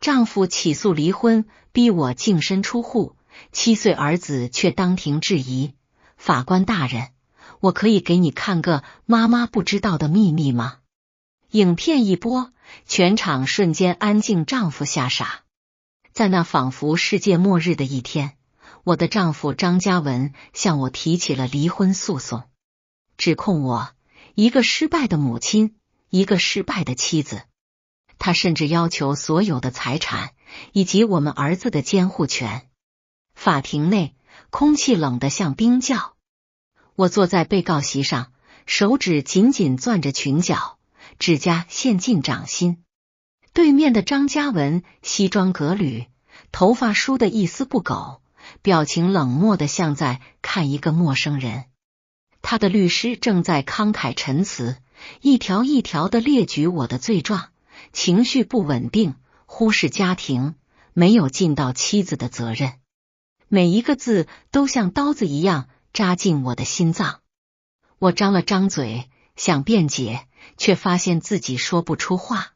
丈夫起诉离婚，逼我净身出户，7岁儿子却当庭质疑：法官大人，我可以给你看个妈妈不知道的秘密吗？影片一播，全场瞬间安静，丈夫吓傻。在那仿佛世界末日的一天，我的丈夫张嘉文向我提起了离婚诉讼，指控我一个失败的母亲，一个失败的妻子。他甚至要求所有的财产以及我们儿子的监护权。法庭内空气冷得像冰窖，我坐在被告席上，手指紧紧攥着裙角，指甲陷进掌心。对面的张嘉文西装革履，头发梳得一丝不苟，表情冷漠的像在看一个陌生人。他的律师正在慷慨陈词，一条一条的列举我的罪状，情绪不稳定，忽视家庭，没有尽到妻子的责任，每一个字都像刀子一样扎进我的心脏。我张了张嘴想辩解，却发现自己说不出话，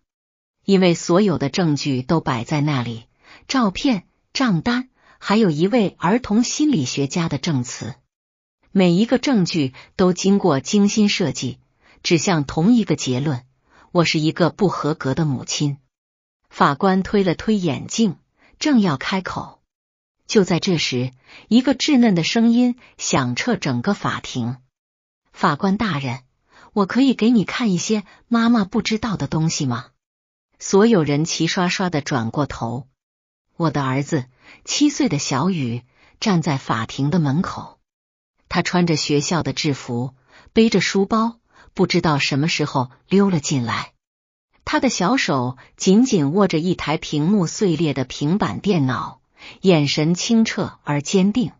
因为所有的证据都摆在那里，照片、账单，还有一位儿童心理学家的证词。每一个证据都经过精心设计，指向同一个结论：我是一个不合格的母亲。法官推了推眼镜，正要开口，就在这时，一个稚嫩的声音响彻整个法庭：法官大人，我可以给你看一些妈妈不知道的东西吗？所有人齐刷刷地转过头。我的儿子7岁的小雨站在法庭的门口，他穿着学校的制服，背着书包，不知道什么时候溜了进来。他的小手紧紧握着一台屏幕碎裂的平板电脑，眼神清澈而坚定。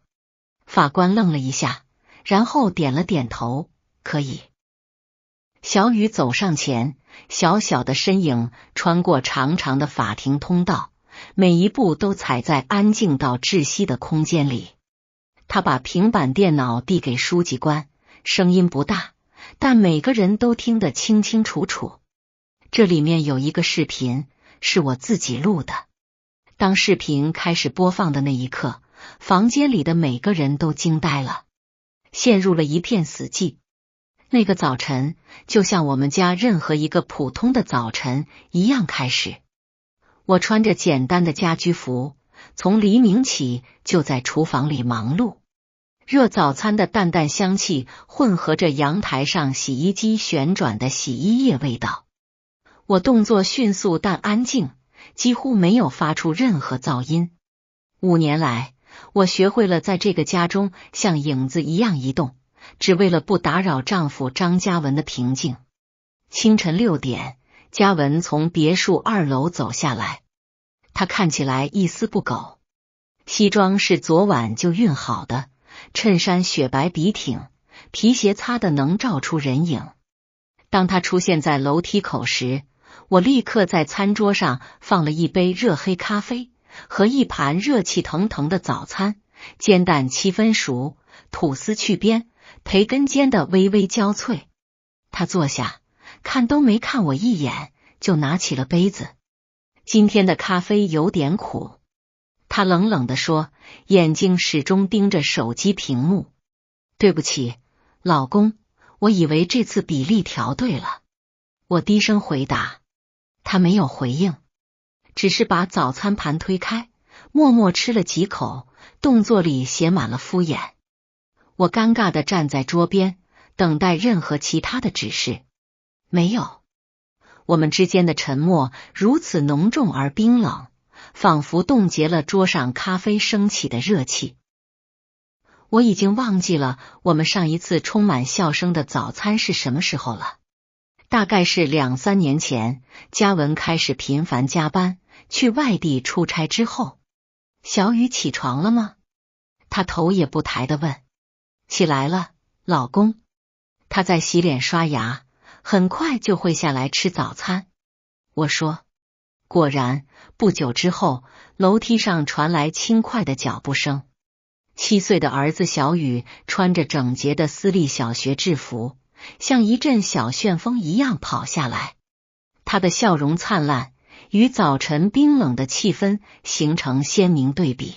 法官愣了一下，然后点了点头，可以。小雨走上前，小小的身影穿过长长的法庭通道，每一步都踩在安静到窒息的空间里。他把平板电脑递给书记官，声音不大，但每个人都听得清清楚楚。这里面有一个视频，是我自己录的。当视频开始播放的那一刻，房间里的每个人都惊呆了，陷入了一片死寂。那个早晨就像我们家任何一个普通的早晨一样开始。我穿着简单的家居服，从黎明起就在厨房里忙碌。热早餐的淡淡香气混合着阳台上洗衣机旋转的洗衣液味道。我动作迅速但安静，几乎没有发出任何噪音。5年来，我学会了在这个家中像影子一样移动，只为了不打扰丈夫张嘉文的平静。清晨6点，嘉文从别墅2楼走下来，他看起来一丝不苟，西装是昨晚就熨好的，衬衫雪白笔挺，皮鞋擦得能照出人影。当他出现在楼梯口时，我立刻在餐桌上放了一杯热黑咖啡和一盘热气腾腾的早餐，煎蛋7分熟，吐司去边，培根煎得微微焦脆。他坐下，看都没看我一眼，就拿起了杯子。今天的咖啡有点苦，他冷冷地说，眼睛始终盯着手机屏幕。对不起，老公，我以为这次比例调对了。我低声回答。他没有回应，只是把早餐盘推开，默默吃了几口，动作里写满了敷衍。我尴尬地站在桌边，等待任何其他的指示。没有。我们之间的沉默如此浓重而冰冷，仿佛冻结了桌上咖啡升起的热气。我已经忘记了我们上一次充满笑声的早餐是什么时候了。大概是2、3年前，嘉文开始频繁加班，去外地出差之后。小雨起床了吗？他头也不抬地问。起来了，老公。他在洗脸刷牙，很快就会下来吃早餐。我说。果然，不久之后，楼梯上传来轻快的脚步声。7岁的儿子小雨穿着整洁的私立小学制服，像一阵小旋风一样跑下来。他的笑容灿烂，与早晨冰冷的气氛形成鲜明对比。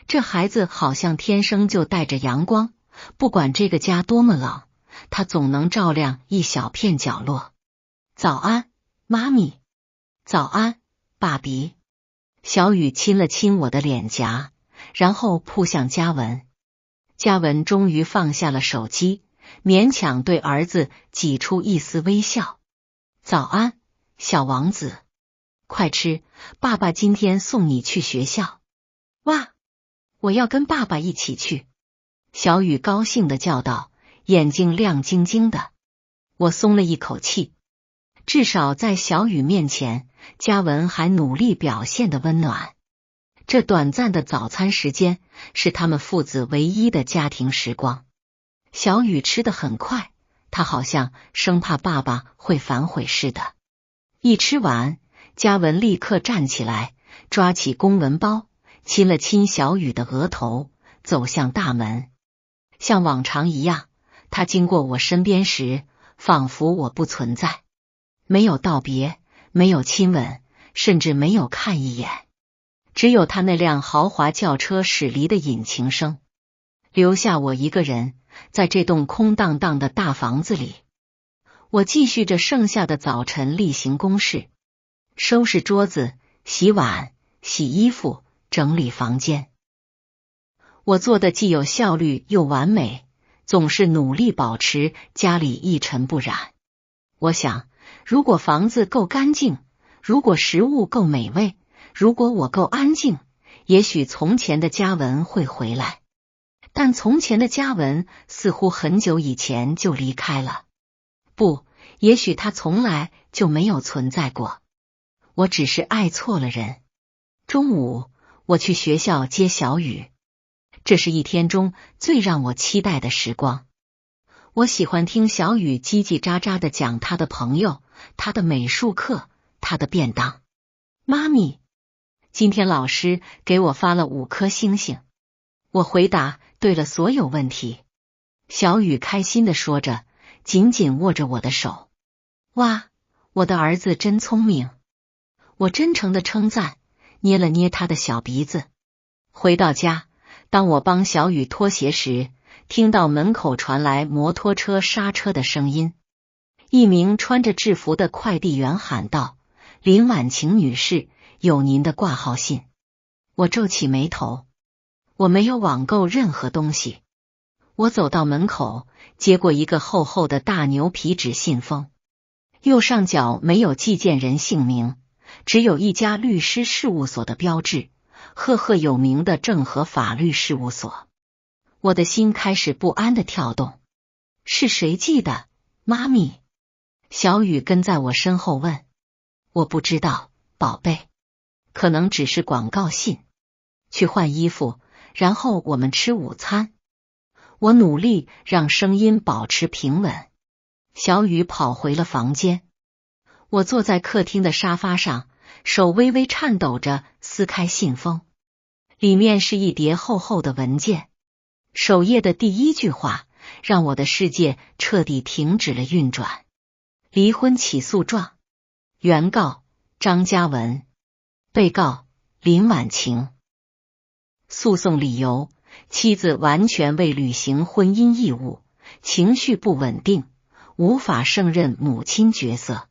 这孩子好像天生就带着阳光，不管这个家多么冷，他总能照亮一小片角落。早安，妈咪。早安，爸比。小雨亲了亲我的脸颊，然后扑向嘉文。嘉文终于放下了手机，勉强对儿子挤出一丝微笑。早安，小王子。快吃，爸爸今天送你去学校。哇，我要跟爸爸一起去。小雨高兴地叫道，眼睛亮晶晶的。我松了一口气，至少在小雨面前，嘉文还努力表现得温暖。这短暂的早餐时间是他们父子唯一的家庭时光。小雨吃得很快，他好像生怕爸爸会反悔似的。一吃完，嘉文立刻站起来，抓起公文包，亲了亲小雨的额头，走向大门。像往常一样，他经过我身边时，仿佛我不存在。没有道别，没有亲吻，甚至没有看一眼，只有他那辆豪华轿车驶离的引擎声，留下我一个人在这栋空荡荡的大房子里。我继续着剩下的早晨例行公事，收拾桌子，洗碗，洗衣服，整理房间。我做的既有效率又完美，总是努力保持家里一尘不染。我想，如果房子够干净，如果食物够美味，如果我够安静，也许从前的嘉文会回来。但从前的嘉文似乎很久以前就离开了。不，也许他从来就没有存在过。我只是爱错了人。中午，我去学校接小雨。这是一天中最让我期待的时光。我喜欢听小雨叽叽喳喳地讲他的朋友，他的美术课，他的便当。妈咪，今天老师给我发了5颗星星。我回答对了所有问题。小雨开心地说着，紧紧握着我的手。哇，我的儿子真聪明。我真诚地称赞，捏了捏他的小鼻子。回到家，当我帮小雨脱鞋时，听到门口传来摩托车刹车的声音。一名穿着制服的快递员喊道：“林婉晴女士，有您的挂号信。”我皱起眉头，我没有网购任何东西。我走到门口，接过一个厚厚的大牛皮纸信封，右上角没有寄件人姓名，只有一家律师事务所的标志，赫赫有名的正和法律事务所。我的心开始不安地跳动。是谁寄的，妈咪？小雨跟在我身后问。我不知道，宝贝，可能只是广告信。去换衣服，然后我们吃午餐。我努力让声音保持平稳。小雨跑回了房间。我坐在客厅的沙发上，手微微颤抖着撕开信封，里面是一叠厚厚的文件。首页的第一句话让我的世界彻底停止了运转。离婚起诉状，原告张嘉文，被告林婉晴。诉讼理由：妻子完全未履行婚姻义务，情绪不稳定，无法胜任母亲角色。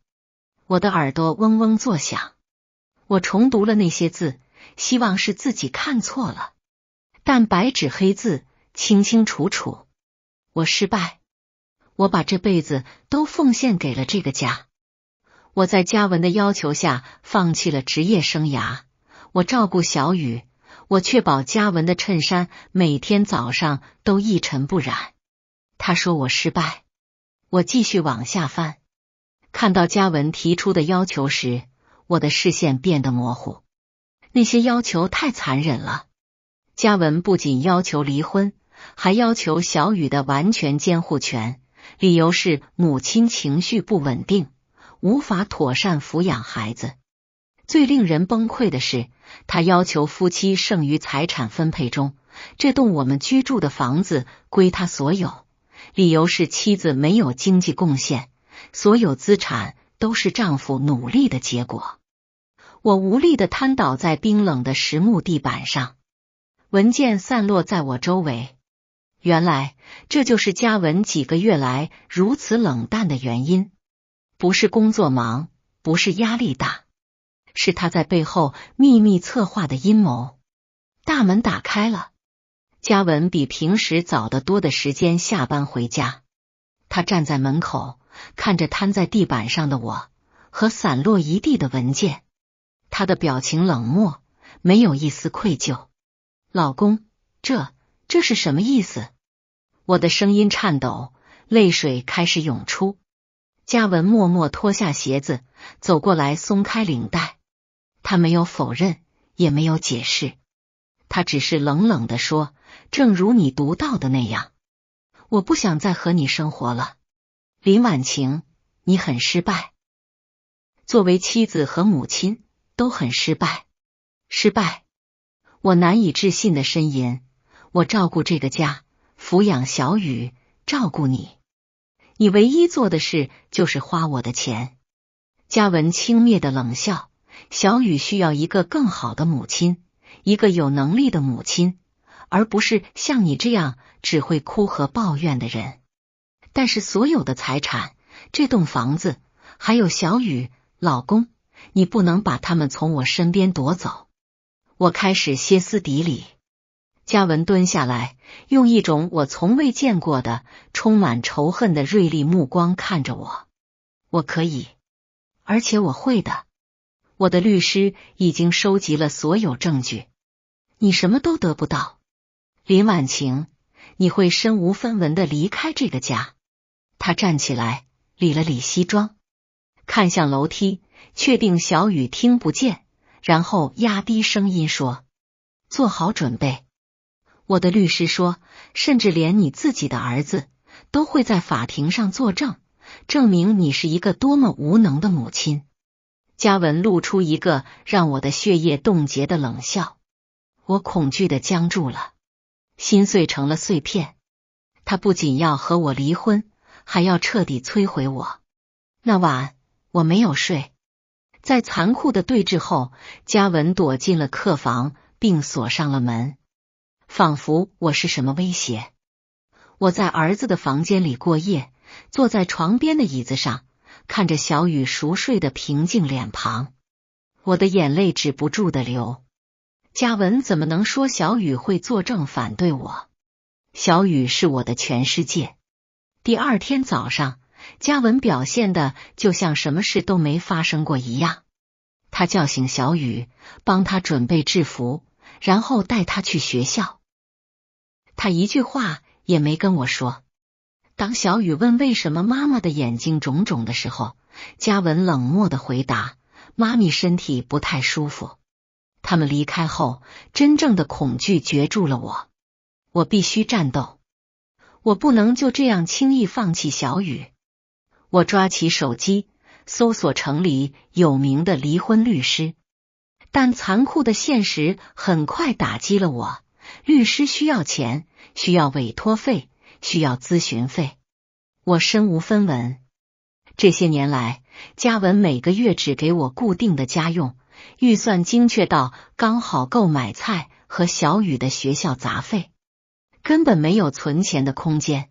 我的耳朵嗡嗡作响。我重读了那些字，希望是自己看错了，但白纸黑字，清清楚楚。我失败，我把这辈子都奉献给了这个家。我在嘉文的要求下放弃了职业生涯，我照顾小雨，我确保嘉文的衬衫每天早上都一尘不染。他说我失败，我继续往下翻。看到嘉文提出的要求时，我的视线变得模糊。那些要求太残忍了。嘉文不仅要求离婚，还要求小雨的完全监护权，理由是母亲情绪不稳定，无法妥善抚养孩子。最令人崩溃的是，他要求夫妻剩余财产分配中，这栋我们居住的房子归他所有，理由是妻子没有经济贡献，所有资产都是丈夫努力的结果。我无力地瘫倒在冰冷的实木地板上，文件散落在我周围。原来这就是嘉文几个月来如此冷淡的原因，不是工作忙，不是压力大，是他在背后秘密策划的阴谋。大门打开了，嘉文比平时早得多的时间下班回家。他站在门口，看着瘫在地板上的我和散落一地的文件，他的表情冷漠，没有一丝愧疚。老公，这是什么意思？我的声音颤抖，泪水开始涌出。嘉文默默脱下鞋子，走过来松开领带。他没有否认，也没有解释，他只是冷冷地说，正如你读到的那样，我不想再和你生活了。林婉晴，你很失败。作为妻子和母亲，都很失败。失败。我难以置信的呻吟。我照顾这个家，抚养小雨，照顾你。你唯一做的事就是花我的钱。嘉文轻蔑的冷笑，小雨需要一个更好的母亲，一个有能力的母亲，而不是像你这样只会哭和抱怨的人。但是所有的财产，这栋房子，还有小雨，老公，你不能把他们从我身边夺走。我开始歇斯底里。嘉文蹲下来，用一种我从未见过的充满仇恨的锐利目光看着我。我可以，而且我会的。我的律师已经收集了所有证据，你什么都得不到。林婉晴，你会身无分文的离开这个家。他站起来，理了理西装，看向楼梯，确定小雨听不见，然后压低声音说，做好准备。我的律师说，甚至连你自己的儿子都会在法庭上作证，证明你是一个多么无能的母亲。嘉文露出一个让我的血液冻结的冷笑，我恐惧的僵住了，心碎成了碎片。他不仅要和我离婚，还要彻底摧毁我。那晚我没有睡，在残酷的对峙后，嘉文躲进了客房，并锁上了门，仿佛我是什么威胁。我在儿子的房间里过夜，坐在床边的椅子上，看着小雨熟睡的平静脸庞，我的眼泪止不住的流。嘉文怎么能说小雨会作证反对我？小雨是我的全世界。第二天早上，嘉文表现的就像什么事都没发生过一样。他叫醒小雨，帮他准备制服，然后带他去学校。他一句话也没跟我说。当小雨问为什么妈妈的眼睛肿肿的时候，嘉文冷漠的回答，妈咪身体不太舒服。他们离开后，真正的恐惧攫住了我。我必须战斗，我不能就这样轻易放弃小雨。我抓起手机，搜索城里有名的离婚律师，但残酷的现实很快打击了我。律师需要钱，需要委托费，需要咨询费，我身无分文。这些年来，嘉文每个月只给我固定的家用，预算精确到刚好够买菜和小雨的学校杂费，根本没有存钱的空间。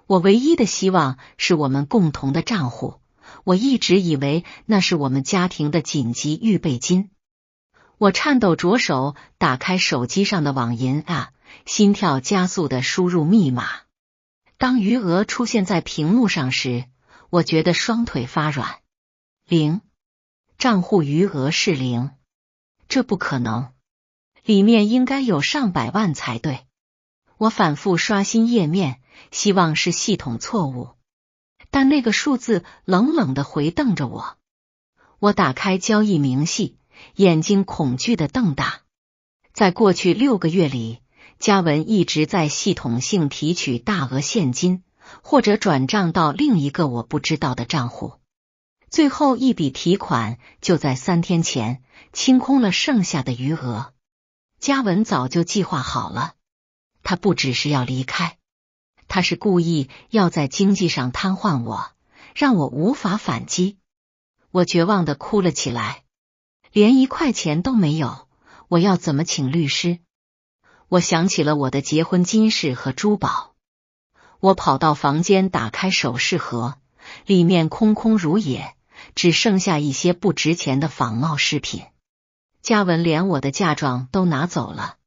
我唯一的希望是我们共同的账户，我一直以为那是我们家庭的紧急预备金。我颤抖着手打开手机上的网银啊，心跳加速地输入密码。当余额出现在屏幕上时，我觉得双腿发软。0，账户余额是0，这不可能，里面应该有上百万才对。我反复刷新页面，希望是系统错误，但那个数字冷冷地回瞪着我。我打开交易明细，眼睛恐惧地瞪大。在过去6个月里，嘉文一直在系统性提取大额现金，或者转账到另一个我不知道的账户。最后一笔提款就在3天前清空了剩下的余额。嘉文早就计划好了，他不只是要离开，他是故意要在经济上瘫痪我，让我无法反击。我绝望地哭了起来。连1块钱都没有，我要怎么请律师？我想起了我的结婚金饰和珠宝，我跑到房间打开首饰盒，里面空空如也，只剩下一些不值钱的仿冒饰品。嘉文连我的嫁妆都拿走了。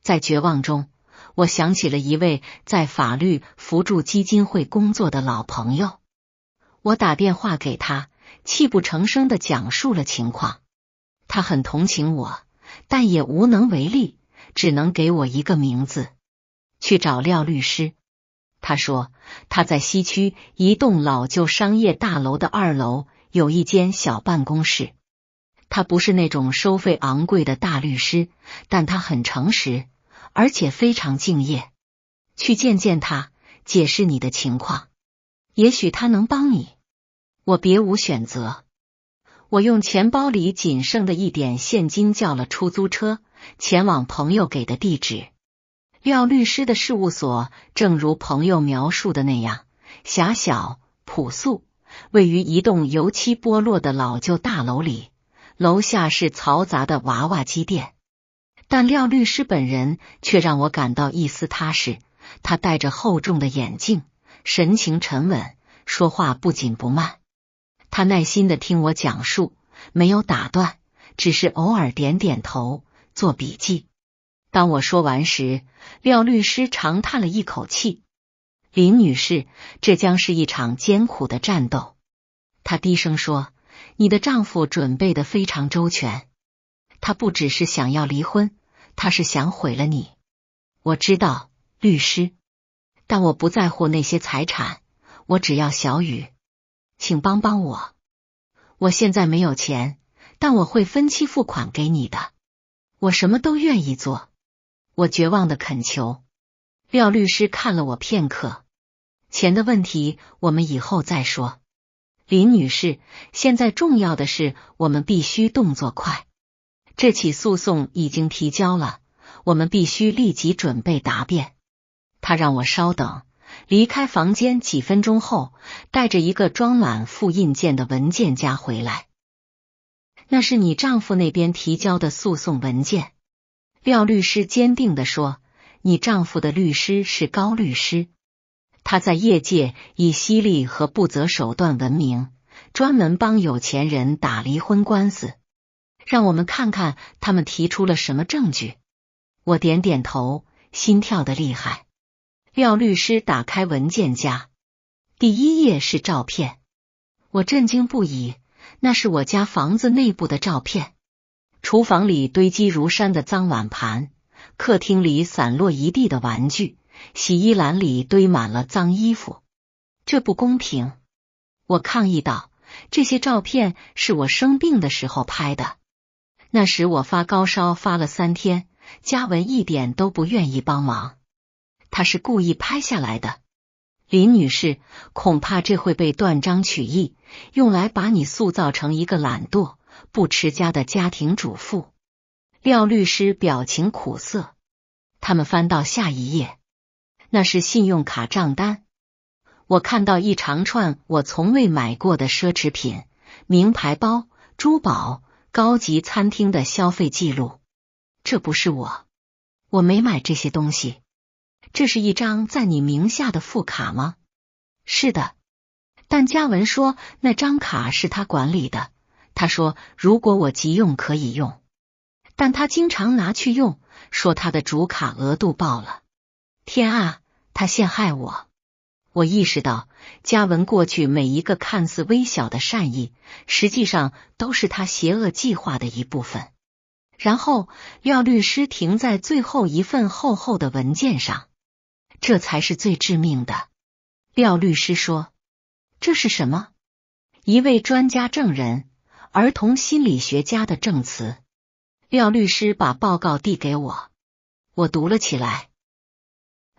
在绝望中，我想起了一位在法律扶助基金会工作的老朋友，我打电话给他，泣不成声地讲述了情况。他很同情我，但也无能为力，只能给我一个名字，去找廖律师。他说他在西区一栋老旧商业大楼的2楼有一间小办公室。他不是那种收费昂贵的大律师，但他很诚实，而且非常敬业。去见见他，解释你的情况，也许他能帮你。我别无选择，我用钱包里仅剩的一点现金叫了出租车，前往朋友给的地址。廖律师的事务所正如朋友描述的那样，狭小朴素，位于一栋油漆剥落的老旧大楼里，楼下是嘈杂的娃娃机店。但廖律师本人却让我感到一丝踏实，他戴着厚重的眼镜，神情沉稳，说话不紧不慢。他耐心地听我讲述，没有打断，只是偶尔点点头，做笔记。当我说完时，廖律师长叹了一口气。林女士，这将是一场艰苦的战斗。他低声说，你的丈夫准备得非常周全，他不只是想要离婚，他是想毁了你。我知道，律师，但我不在乎那些财产，我只要小雨，请帮帮我。我现在没有钱，但我会分期付款给你的，我什么都愿意做。我绝望地恳求。廖律师看了我片刻，钱的问题我们以后再说。林女士，现在重要的是我们必须动作快。这起诉讼已经提交了，我们必须立即准备答辩。他让我稍等，离开房间几分钟后，带着一个装满复印件的文件夹回来。那是你丈夫那边提交的诉讼文件。廖律师坚定地说，你丈夫的律师是高律师，他在业界以犀利和不择手段闻名，专门帮有钱人打离婚官司。让我们看看他们提出了什么证据。我点点头，心跳得厉害。廖律师打开文件夹，第1页是照片。我震惊不已，那是我家房子内部的照片。厨房里堆积如山的脏碗盘，客厅里散落一地的玩具，洗衣篮里堆满了脏衣服。这不公平！我抗议道，这些照片是我生病的时候拍的。那时我发高烧发了3天，嘉文一点都不愿意帮忙。他是故意拍下来的。林女士，恐怕这会被断章取义，用来把你塑造成一个懒惰不持家的家庭主妇。廖律师表情苦涩。他们翻到下一页，那是信用卡账单。我看到一长串我从未买过的奢侈品，名牌包、珠宝、高级餐厅的消费记录。这不是我没买这些东西。这是一张在你名下的副卡吗？是的，但嘉文说那张卡是他管理的，他说如果我急用可以用，但他经常拿去用，说他的主卡额度爆了。天啊，他陷害我！我意识到嘉文过去每一个看似微小的善意，实际上都是他邪恶计划的一部分。然后廖律师停在最后一份厚厚的文件上，这才是最致命的。廖律师说，这是什么？一位专家证人，儿童心理学家的证词。廖律师把报告递给我，我读了起来。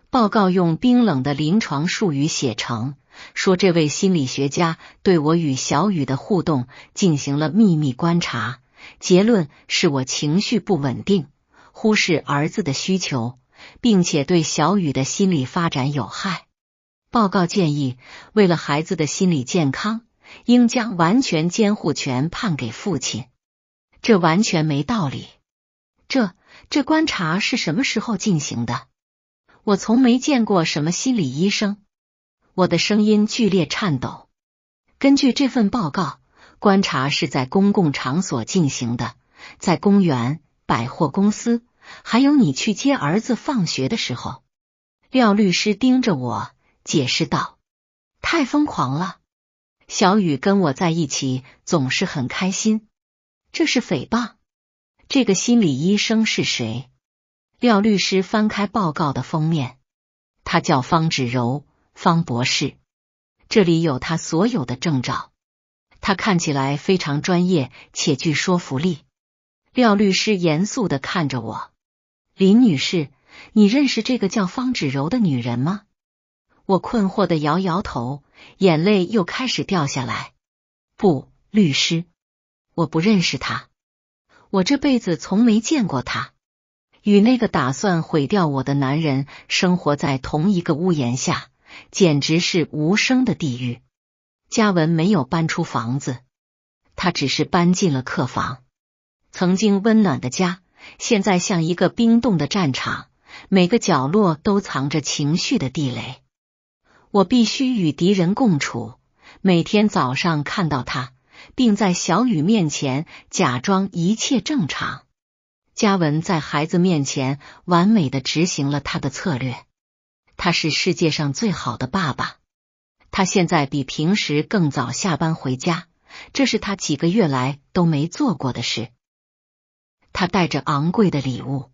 报告用冰冷的临床术语写成，说这位心理学家对我与小雨的互动进行了秘密观察，结论是我情绪不稳定，忽视儿子的需求，并且对小雨的心理发展有害。报告建议，为了孩子的心理健康，应将完全监护权判给父亲。这完全没道理。这观察是什么时候进行的？我从没见过什么心理医生。我的声音剧烈颤抖。根据这份报告，观察是在公共场所进行的，在公园、百货公司，还有你去接儿子放学的时候。廖律师盯着我，解释道：太疯狂了。小雨跟我在一起总是很开心。这是诽谤。这个心理医生是谁？廖律师翻开报告的封面，他叫方芷柔，方博士。这里有他所有的证照。他看起来非常专业且具说服力。廖律师严肃地看着我：林女士，你认识这个叫方芷柔的女人吗？我困惑地摇摇头，眼泪又开始掉下来。不，律师，我不认识她。我这辈子从没见过她。与那个打算毁掉我的男人生活在同一个屋檐下，简直是无声的地狱。嘉文没有搬出房子，他只是搬进了客房。曾经温暖的家，现在像一个冰冻的战场，每个角落都藏着情绪的地雷。我必须与敌人共处，每天早上看到他，并在小雨面前假装一切正常。嘉文在孩子面前完美的执行了他的策略。他是世界上最好的爸爸。他现在比平时更早下班回家，这是他几个月来都没做过的事。他带着昂贵的礼物。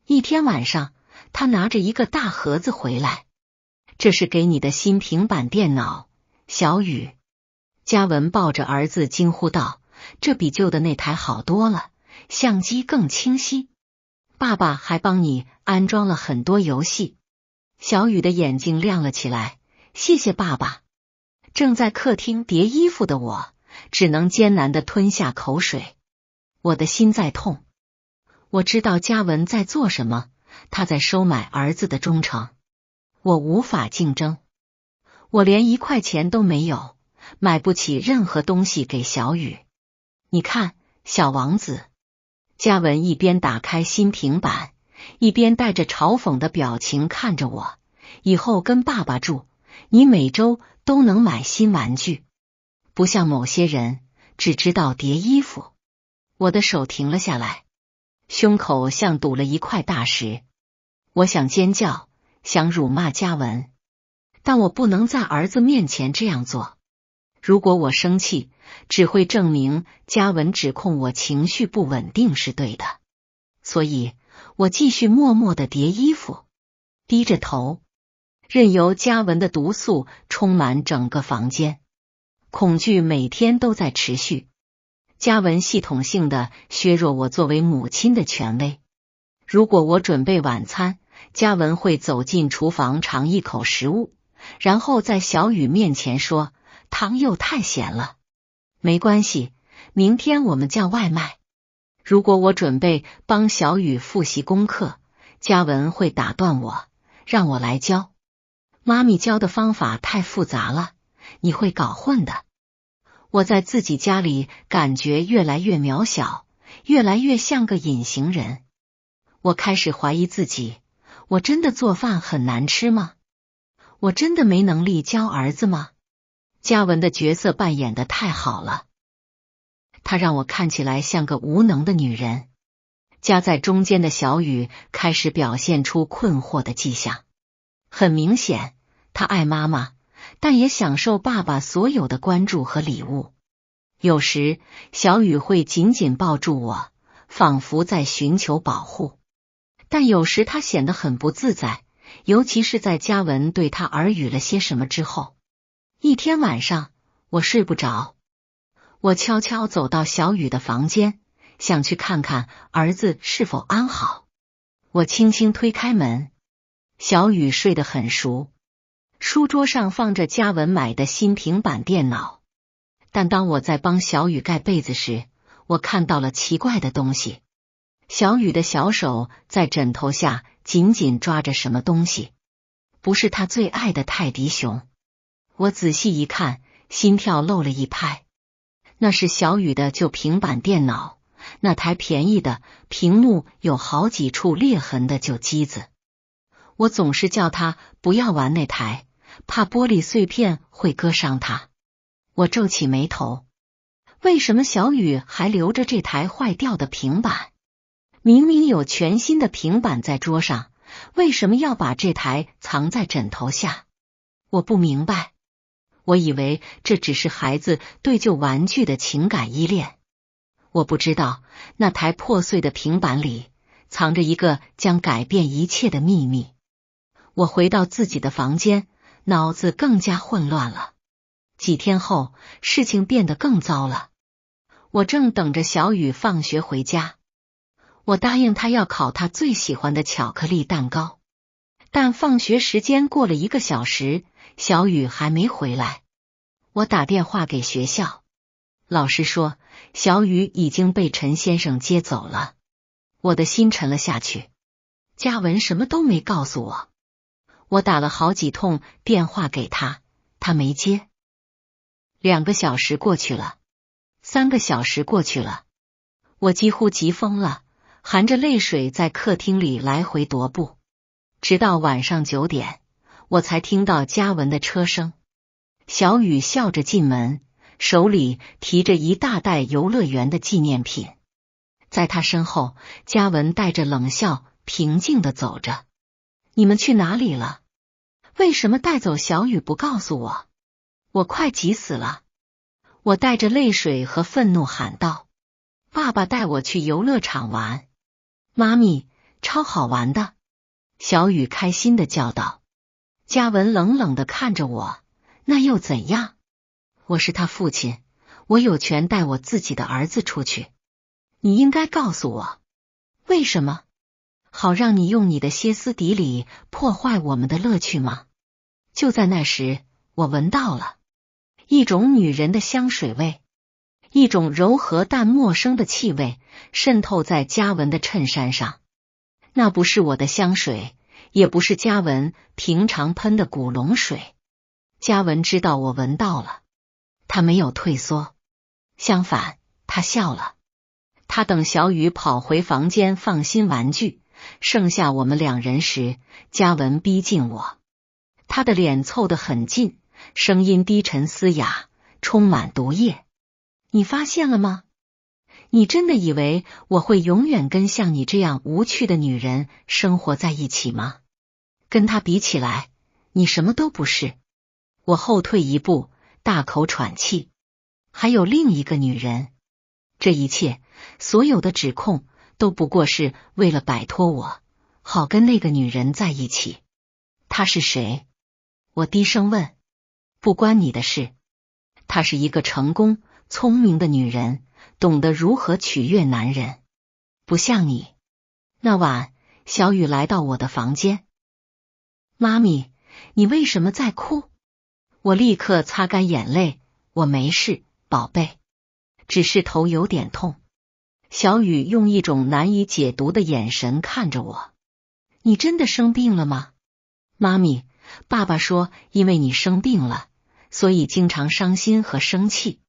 一天晚上，他拿着一个大盒子回来。这是给你的新平板电脑，小雨。嘉文抱着儿子惊呼道：这比旧的那台好多了，相机更清晰。爸爸还帮你安装了很多游戏。小雨的眼睛亮了起来，谢谢爸爸。正在客厅叠衣服的我，只能艰难地吞下口水。我的心在痛。我知道嘉文在做什么，他在收买儿子的忠诚。我无法竞争，我连1块钱都没有，买不起任何东西给小雨。你看，小王子。嘉文一边打开新平板，一边带着嘲讽的表情看着我。以后跟爸爸住，你每周都能买新玩具，不像某些人只知道叠衣服。我的手停了下来，胸口像堵了一块大石。我想尖叫，想辱骂嘉文，但我不能在儿子面前这样做。如果我生气，只会证明嘉文指控我情绪不稳定是对的。所以我继续默默地叠衣服，低着头，任由嘉文的毒素充满整个房间。恐惧每天都在持续。嘉文系统性地削弱我作为母亲的权威。如果我准备晚餐，嘉文会走进厨房尝一口食物，然后在小雨面前说：汤又太咸了。没关系，明天我们叫外卖。如果我准备帮小雨复习功课，嘉文会打断我，让我来教。妈咪教的方法太复杂了，你会搞混的。我在自己家里感觉越来越渺小，越来越像个隐形人。我开始怀疑自己，我真的做饭很难吃吗？我真的没能力教儿子吗？嘉文的角色扮演得太好了，他让我看起来像个无能的女人。夹在中间的小雨开始表现出困惑的迹象。很明显，他爱妈妈，但也享受爸爸所有的关注和礼物。有时，小雨会紧紧抱住我，仿佛在寻求保护。但有时他显得很不自在，尤其是在嘉文对他耳语了些什么之后。一天晚上，我睡不着。我悄悄走到小雨的房间，想去看看儿子是否安好。我轻轻推开门，小雨睡得很熟。书桌上放着嘉文买的新平板电脑。但当我在帮小雨盖被子时，我看到了奇怪的东西。小雨的小手在枕头下紧紧抓着什么东西，不是他最爱的泰迪熊。我仔细一看，心跳漏了一拍。那是小雨的旧平板电脑，那台便宜的，屏幕有好几处裂痕的旧机子。我总是叫他不要玩那台，怕玻璃碎片会割伤他。我皱起眉头，为什么小雨还留着这台坏掉的平板？明明有全新的平板在桌上，为什么要把这台藏在枕头下？我不明白。我以为这只是孩子对旧玩具的情感依恋。我不知道那台破碎的平板里藏着一个将改变一切的秘密。我回到自己的房间，脑子更加混乱了。几天后，事情变得更糟了。我正等着小雨放学回家，我答应他要烤他最喜欢的巧克力蛋糕。但放学时间过了1个小时，小雨还没回来。我打电话给学校，老师说小雨已经被陈先生接走了。我的心沉了下去。嘉文什么都没告诉我。我打了好几通电话给他，他没接。2个小时过去了，3个小时过去了，我几乎急疯了，含着泪水在客厅里来回踱步。直到晚上9点，我才听到嘉文的车声。小雨笑着进门，手里提着一大袋游乐园的纪念品。在他身后，嘉文带着冷笑，平静地走着。你们去哪里了？为什么带走小雨不告诉我？我快急死了。我带着泪水和愤怒喊道：爸爸带我去游乐场玩。妈咪，超好玩的。小雨开心地叫道。嘉文冷冷地看着我，那又怎样？我是他父亲，我有权带我自己的儿子出去。你应该告诉我，为什么？好让你用你的歇斯底里破坏我们的乐趣吗？就在那时，我闻到了一种女人的香水味，一种柔和但陌生的气味渗透在嘉文的衬衫上。那不是我的香水，也不是嘉文平常喷的古龙水。嘉文知道我闻到了，他没有退缩，相反，他笑了。他等小雨跑回房间放新玩具，剩下我们2人时，嘉文逼近我，他的脸凑得很近，声音低沉嘶哑，充满毒液。你发现了吗？你真的以为我会永远跟像你这样无趣的女人生活在一起吗？跟她比起来，你什么都不是。我后退一步，大口喘气。还有另一个女人。这一切，所有的指控都不过是为了摆脱我，好跟那个女人在一起。她是谁？我低声问。不关你的事。她是一个成功、聪明的女人，懂得如何取悦男人，不像你。那晚，小雨来到我的房间。妈咪，你为什么在哭？我立刻擦干眼泪，我没事，宝贝，只是头有点痛。小雨用一种难以解读的眼神看着我。你真的生病了吗？妈咪，爸爸说因为你生病了，所以经常伤心和生气。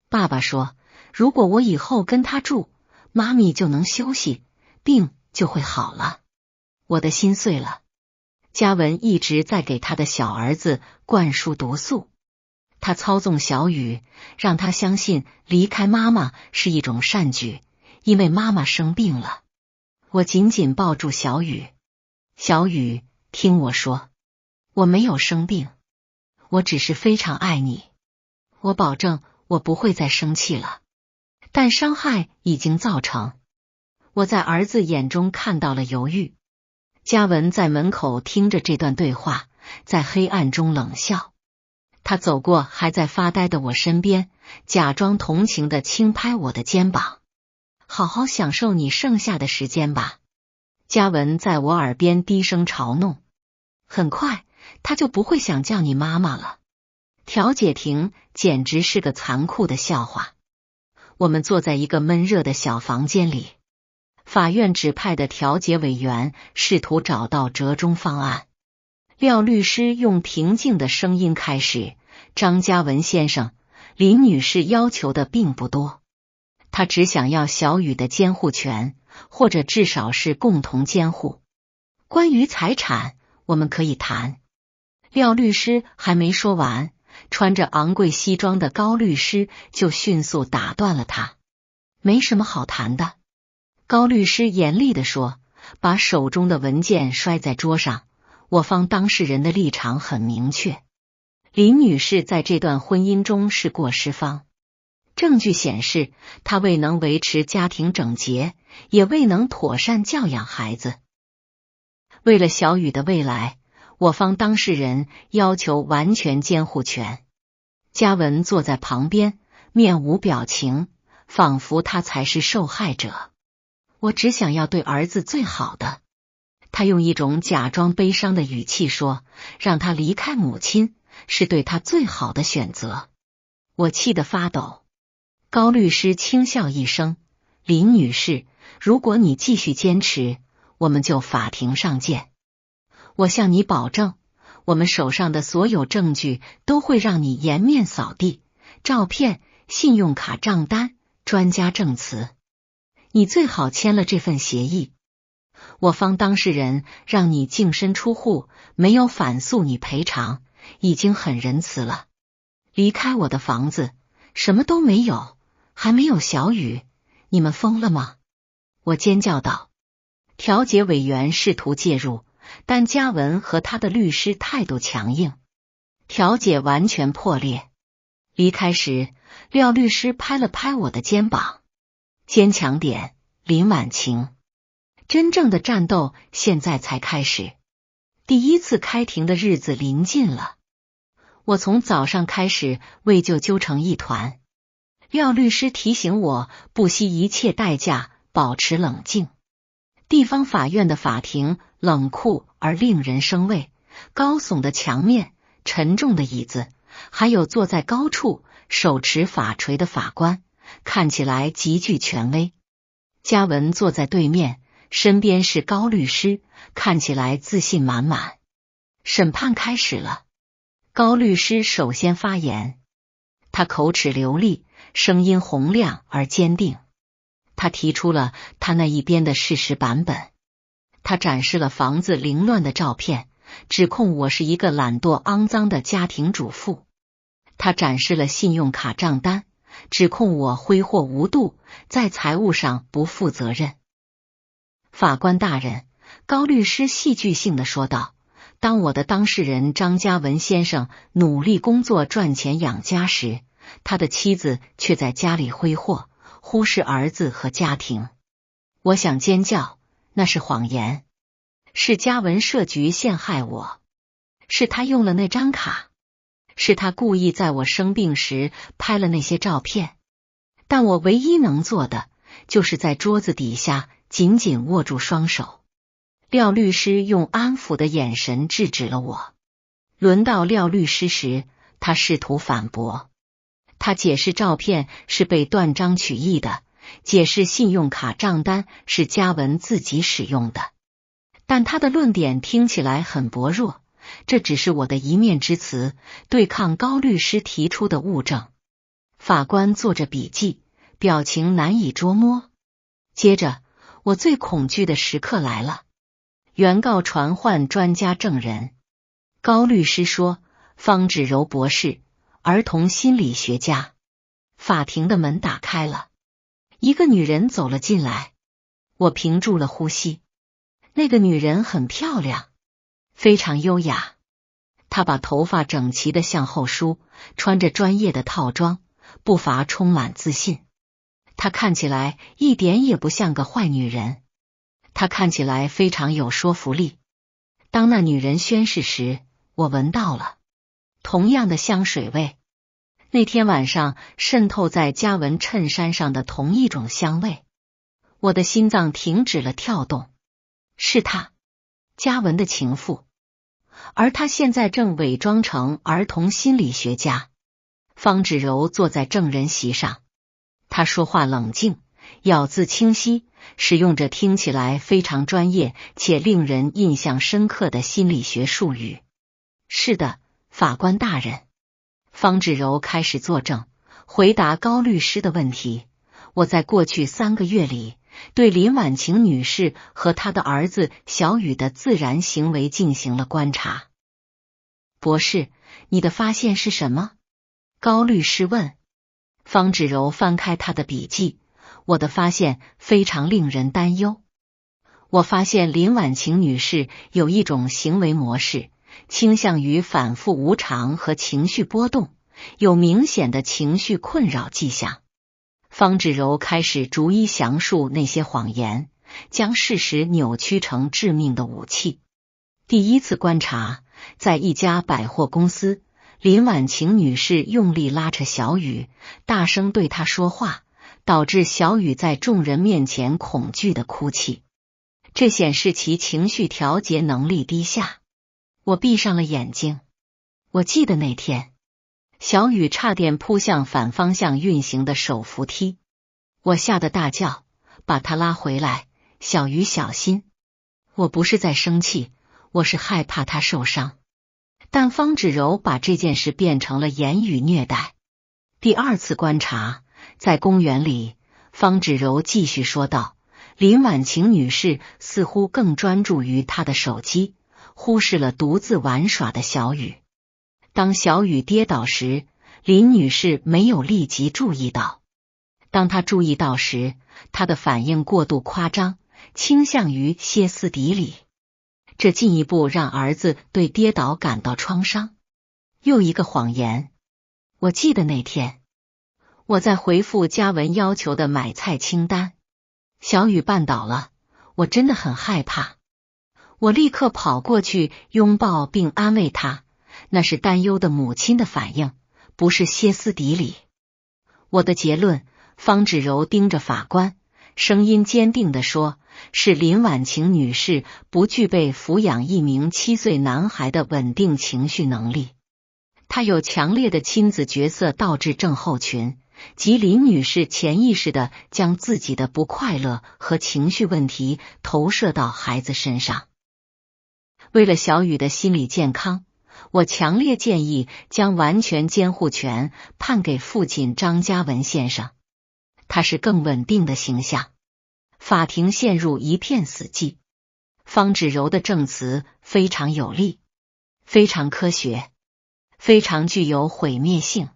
爸爸说，如果我以后跟他住，妈咪就能休息，病就会好了。我的心碎了。嘉文一直在给他的小儿子灌输毒素，他操纵小雨，让他相信离开妈妈是一种善举，因为妈妈生病了。我紧紧抱住小雨。小雨，听我说，我没有生病，我只是非常爱你。我保证我不会再生气了，但伤害已经造成。我在儿子眼中看到了犹豫。嘉文在门口听着这段对话，在黑暗中冷笑。他走过还在发呆的我身边，假装同情地轻拍我的肩膀。好好享受你剩下的时间吧。嘉文在我耳边低声嘲弄。很快，他就不会想叫你妈妈了。调解庭简直是个残酷的笑话。我们坐在一个闷热的小房间里。法院指派的调解委员试图找到折中方案。廖律师用平静的声音开始：张嘉文先生，林女士要求的并不多，他只想要小雨的监护权，或者至少是共同监护。关于财产，我们可以谈。廖律师还没说完，穿着昂贵西装的高律师就迅速打断了他。没什么好谈的，高律师严厉地说，把手中的文件摔在桌上。我方当事人的立场很明确，林女士在这段婚姻中是过失方。证据显示，她未能维持家庭整洁，也未能妥善教养孩子。为了小雨的未来，我方当事人要求完全监护权。嘉文坐在旁边，面无表情，仿佛他才是受害者。我只想要对儿子最好的。他用一种假装悲伤的语气说，让他离开母亲是对他最好的选择。我气得发抖。高律师轻笑一声，林女士，如果你继续坚持，我们就法庭上见。我向你保证，我们手上的所有证据都会让你颜面扫地，照片、信用卡账单、专家证词。你最好签了这份协议。我方当事人让你净身出户，没有反诉你赔偿，已经很仁慈了。离开我的房子，什么都没有，还没有小雨，你们疯了吗？我尖叫道。调解委员试图介入，但嘉文和他的律师态度强硬，调解完全破裂。离开时，廖律师拍了拍我的肩膀，坚强点，林婉晴。真正的战斗现在才开始，第一次开庭的日子临近了。我从早上开始为就揪成一团。廖律师提醒我不惜一切代价保持冷静。地方法院的法庭冷酷而令人生畏，高耸的墙面、沉重的椅子，还有坐在高处手持法锤的法官，看起来极具权威。嘉文坐在对面，身边是高律师，看起来自信满满。审判开始了，高律师首先发言，他口齿流利，声音洪亮而坚定。他提出了他那一边的事实版本，他展示了房子凌乱的照片，指控我是一个懒惰肮脏的家庭主妇。他展示了信用卡账单，指控我挥霍无度，在财务上不负责任。法官大人，高律师戏剧性地说道，当我的当事人张嘉文先生努力工作赚钱养家时，他的妻子却在家里挥霍，忽视儿子和家庭。我想尖叫，那是谎言，是嘉文设局陷害我，是他用了那张卡，是他故意在我生病时拍了那些照片。但我唯一能做的，就是在桌子底下紧紧握住双手。廖律师用安抚的眼神制止了我。轮到廖律师时，他试图反驳。他解释照片是被断章取义的，解释信用卡账单是嘉文自己使用的。但他的论点听起来很薄弱，这只是我的一面之词，对抗高律师提出的物证。法官做着笔记，表情难以捉摸。接着，我最恐惧的时刻来了。原告传唤专家证人。高律师说，方芷柔博士，儿童心理学家。法庭的门打开了，一个女人走了进来。我屏住了呼吸。那个女人很漂亮，非常优雅。她把头发整齐地向后梳，穿着专业的套装，步伐充满自信。她看起来一点也不像个坏女人，她看起来非常有说服力。当那女人宣誓时，我闻到了同样的香水味，那天晚上渗透在嘉文衬衫上的同一种香味。我的心脏停止了跳动。是她，嘉文的情妇，而她现在正伪装成儿童心理学家。方芷柔坐在证人席上，她说话冷静，咬字清晰，使用着听起来非常专业且令人印象深刻的心理学术语。是的，法官大人。方芷柔开始作证，回答高律师的问题。我在过去3个月里对林婉晴女士和她的儿子小雨的自然行为进行了观察。博士，你的发现是什么？高律师问。方芷柔翻开他的笔记，我的发现非常令人担忧。我发现林婉晴女士有一种行为模式，倾向于反复无常和情绪波动，有明显的情绪困扰迹象。方芷柔开始逐一详述那些谎言，将事实扭曲成致命的武器。第一次观察，在一家百货公司，林婉晴女士用力拉扯小雨，大声对她说话，导致小雨在众人面前恐惧的哭泣。这显示其情绪调节能力低下。我闭上了眼睛。我记得那天，小雨差点扑向反方向运行的手扶梯，我吓得大叫，把她拉回来，小雨小心。我不是在生气，我是害怕她受伤。但方芷柔把这件事变成了言语虐待。第二次观察，在公园里，方芷柔继续说道，林婉晴女士似乎更专注于她的手机，忽视了独自玩耍的小雨。当小雨跌倒时，林女士没有立即注意到。当她注意到时，她的反应过度夸张，倾向于歇斯底里。这进一步让儿子对跌倒感到创伤。又一个谎言。我记得那天，我在回复嘉文要求的买菜清单。小雨绊倒了，我真的很害怕。我立刻跑过去拥抱并安慰她，那是担忧的母亲的反应，不是歇斯底里。我的结论，方芷柔盯着法官，声音坚定地说，是林婉晴女士不具备抚养一名7岁男孩的稳定情绪能力。她有强烈的亲子角色倒置症候群，即林女士潜意识地将自己的不快乐和情绪问题投射到孩子身上。为了小雨的心理健康，我强烈建议将完全监护权判给父亲张嘉文先生，他是更稳定的形象。法庭陷入一片死寂。方芷柔的证词非常有力，非常科学，非常具有毁灭性。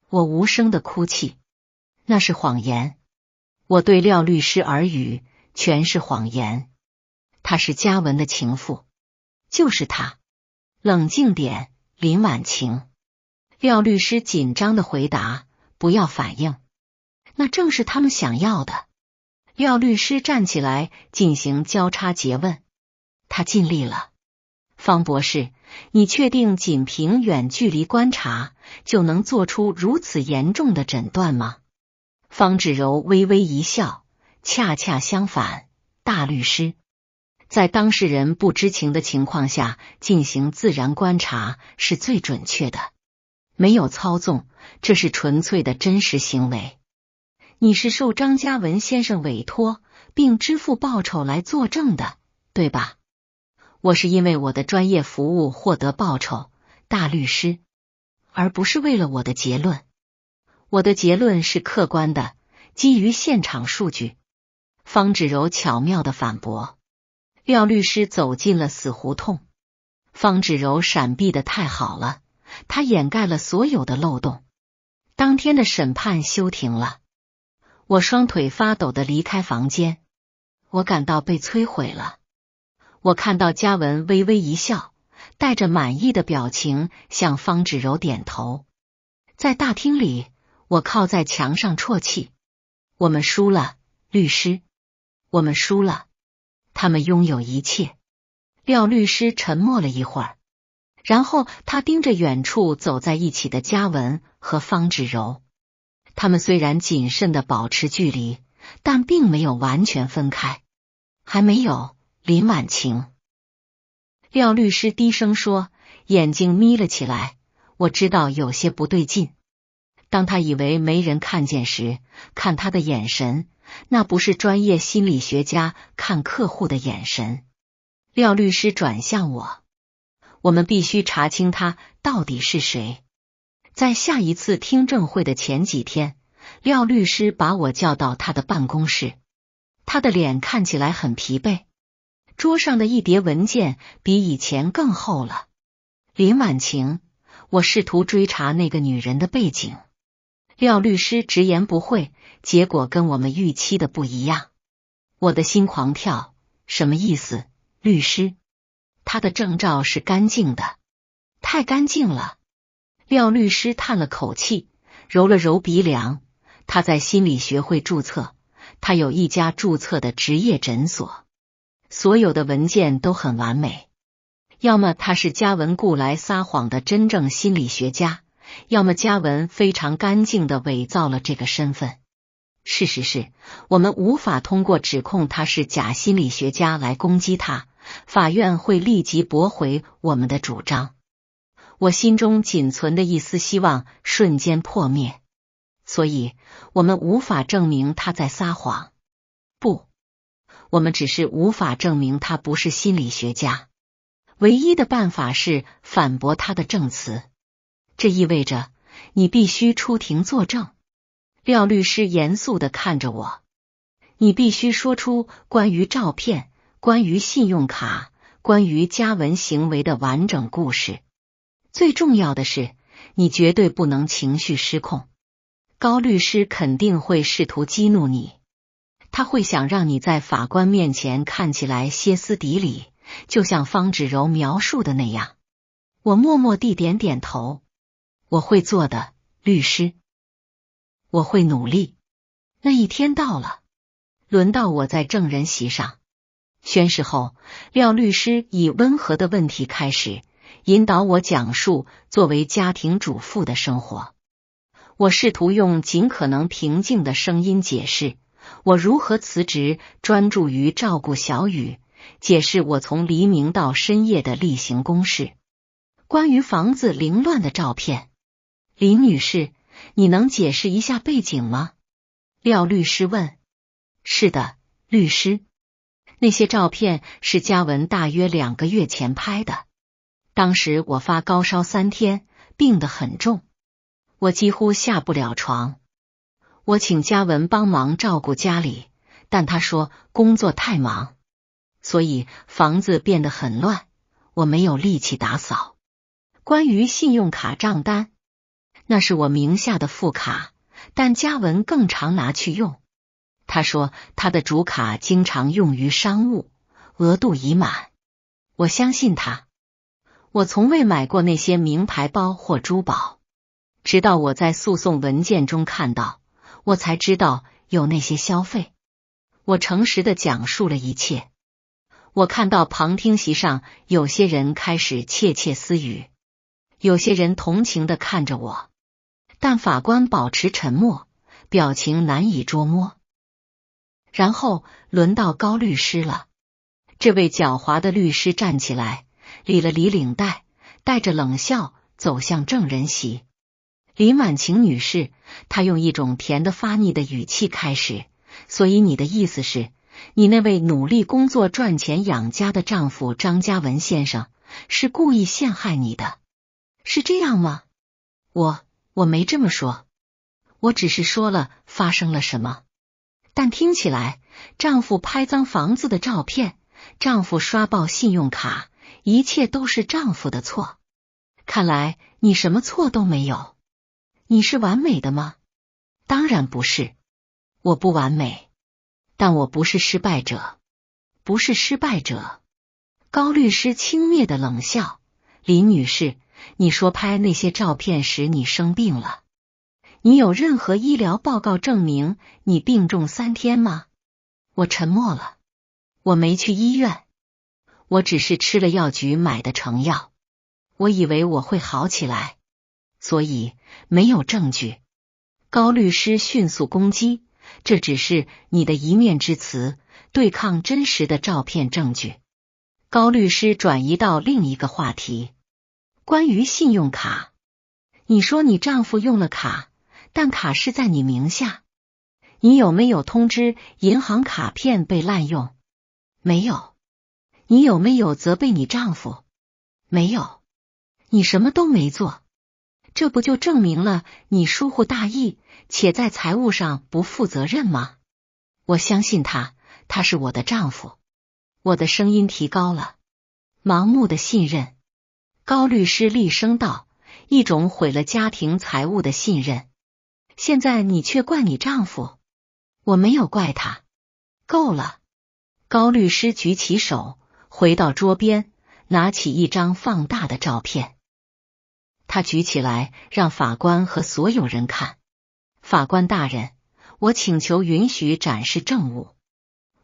我无声的哭泣，那是谎言。我对廖律师耳语，全是谎言。他是嘉文的情妇，就是他。冷静点，林婉晴。廖律师紧张的回答，不要反应。那正是他们想要的。廖律师站起来进行交叉诘问。他尽力了。方博士，你确定仅凭远距离观察就能做出如此严重的诊断吗？方芷柔微微一笑，恰恰相反，大律师，在当事人不知情的情况下进行自然观察是最准确的，没有操纵，这是纯粹的真实行为。你是受张嘉文先生委托并支付报酬来作证的，对吧？我是因为我的专业服务获得报酬，大律师，而不是为了我的结论。我的结论是客观的，基于现场数据。方芷柔巧妙地反驳。廖律师走进了死胡同。方芷柔闪避得太好了，他掩盖了所有的漏洞。当天的审判休庭了。我双腿发抖地离开房间，我感到被摧毁了。我看到嘉文微微一笑，带着满意的表情向方芷柔点头。在大厅里，我靠在墙上啜泣。我们输了，律师，我们输了。他们拥有一切。廖律师沉默了一会儿，然后他盯着远处走在一起的嘉文和方芷柔。他们虽然谨慎地保持距离，但并没有完全分开。还没有，林婉晴。廖律师低声说，眼睛眯了起来。我知道有些不对劲。当他以为没人看见时，看他的眼神，那不是专业心理学家看客户的眼神。廖律师转向我，我们必须查清他到底是谁。在下一次听证会的前几天，廖律师把我叫到他的办公室，他的脸看起来很疲惫，桌上的一叠文件比以前更厚了。林婉晴，我试图追查那个女人的背景。廖律师直言不讳，结果跟我们预期的不一样。我的心狂跳，什么意思？律师，他的证照是干净的，太干净了。廖律师叹了口气，揉了揉鼻梁。他在心理学会注册，他有一家注册的职业诊所，所有的文件都很完美。要么他是嘉文雇来撒谎的真正心理学家，要么嘉文非常干净的伪造了这个身份。事实是，我们无法通过指控他是假心理学家来攻击他，法院会立即驳回我们的主张。我心中仅存的一丝希望瞬间破灭，所以我们无法证明他在撒谎。不，我们只是无法证明他不是心理学家。唯一的办法是反驳他的证词，这意味着你必须出庭作证。廖律师严肃地看着我，你必须说出关于照片、关于信用卡、关于嘉文行为的完整故事。最重要的是，你绝对不能情绪失控。高律师肯定会试图激怒你，他会想让你在法官面前看起来歇斯底里，就像方芷柔描述的那样。我默默地点点头，我会做的，律师，我会努力。那一天到了，轮到我在证人席上宣誓后，廖律师以温和的问题开始，引导我讲述作为家庭主妇的生活。我试图用尽可能平静的声音解释我如何辞职，专注于照顾小雨，解释我从黎明到深夜的例行公事。关于房子凌乱的照片，林女士，你能解释一下背景吗？廖律师问。是的，律师。那些照片是嘉文大约2个月前拍的。当时我发高烧3天，病得很重，我几乎下不了床。我请嘉文帮忙照顾家里，但他说工作太忙，所以房子变得很乱，我没有力气打扫。关于信用卡账单，那是我名下的副卡，但嘉文更常拿去用。他说他的主卡经常用于商务，额度已满。我相信他。我从未买过那些名牌包或珠宝，直到我在诉讼文件中看到，我才知道有那些消费。我诚实地讲述了一切。我看到旁听席上有些人开始窃窃私语，有些人同情地看着我，但法官保持沉默，表情难以捉摸。然后轮到高律师了。这位狡猾的律师站起来，理了理领带，带着冷笑走向证人席。林婉晴女士，她用一种甜得发腻的语气开始，所以你的意思是，你那位努力工作赚钱养家的丈夫张嘉文先生是故意陷害你的，是这样吗？我没这么说，我只是说了发生了什么。但听起来，丈夫拍脏房子的照片，丈夫刷爆信用卡，一切都是丈夫的错。看来你什么错都没有。你是完美的吗？当然不是，我不完美，但我不是失败者，不是失败者。高律师轻蔑的冷笑。林女士，你说拍那些照片时你生病了，你有任何医疗报告证明你病重3天吗？我沉默了。我没去医院，我只是吃了药局买的成药，我以为我会好起来，所以没有证据。高律师迅速攻击，这只是你的一面之词，对抗真实的照片证据。高律师转移到另一个话题，关于信用卡。你说你丈夫用了卡，但卡是在你名下，你有没有通知银行卡片被滥用？没有。你有没有责备你丈夫？没有。你什么都没做。这不就证明了你疏忽大意，且在财务上不负责任吗？我相信他，他是我的丈夫。我的声音提高了。盲目的信任。高律师厉声道，一种毁了家庭财务的信任。现在你却怪你丈夫？我没有怪他。够了。高律师举起手，回到桌边，拿起一张放大的照片。他举起来，让法官和所有人看。法官大人，我请求允许展示证物。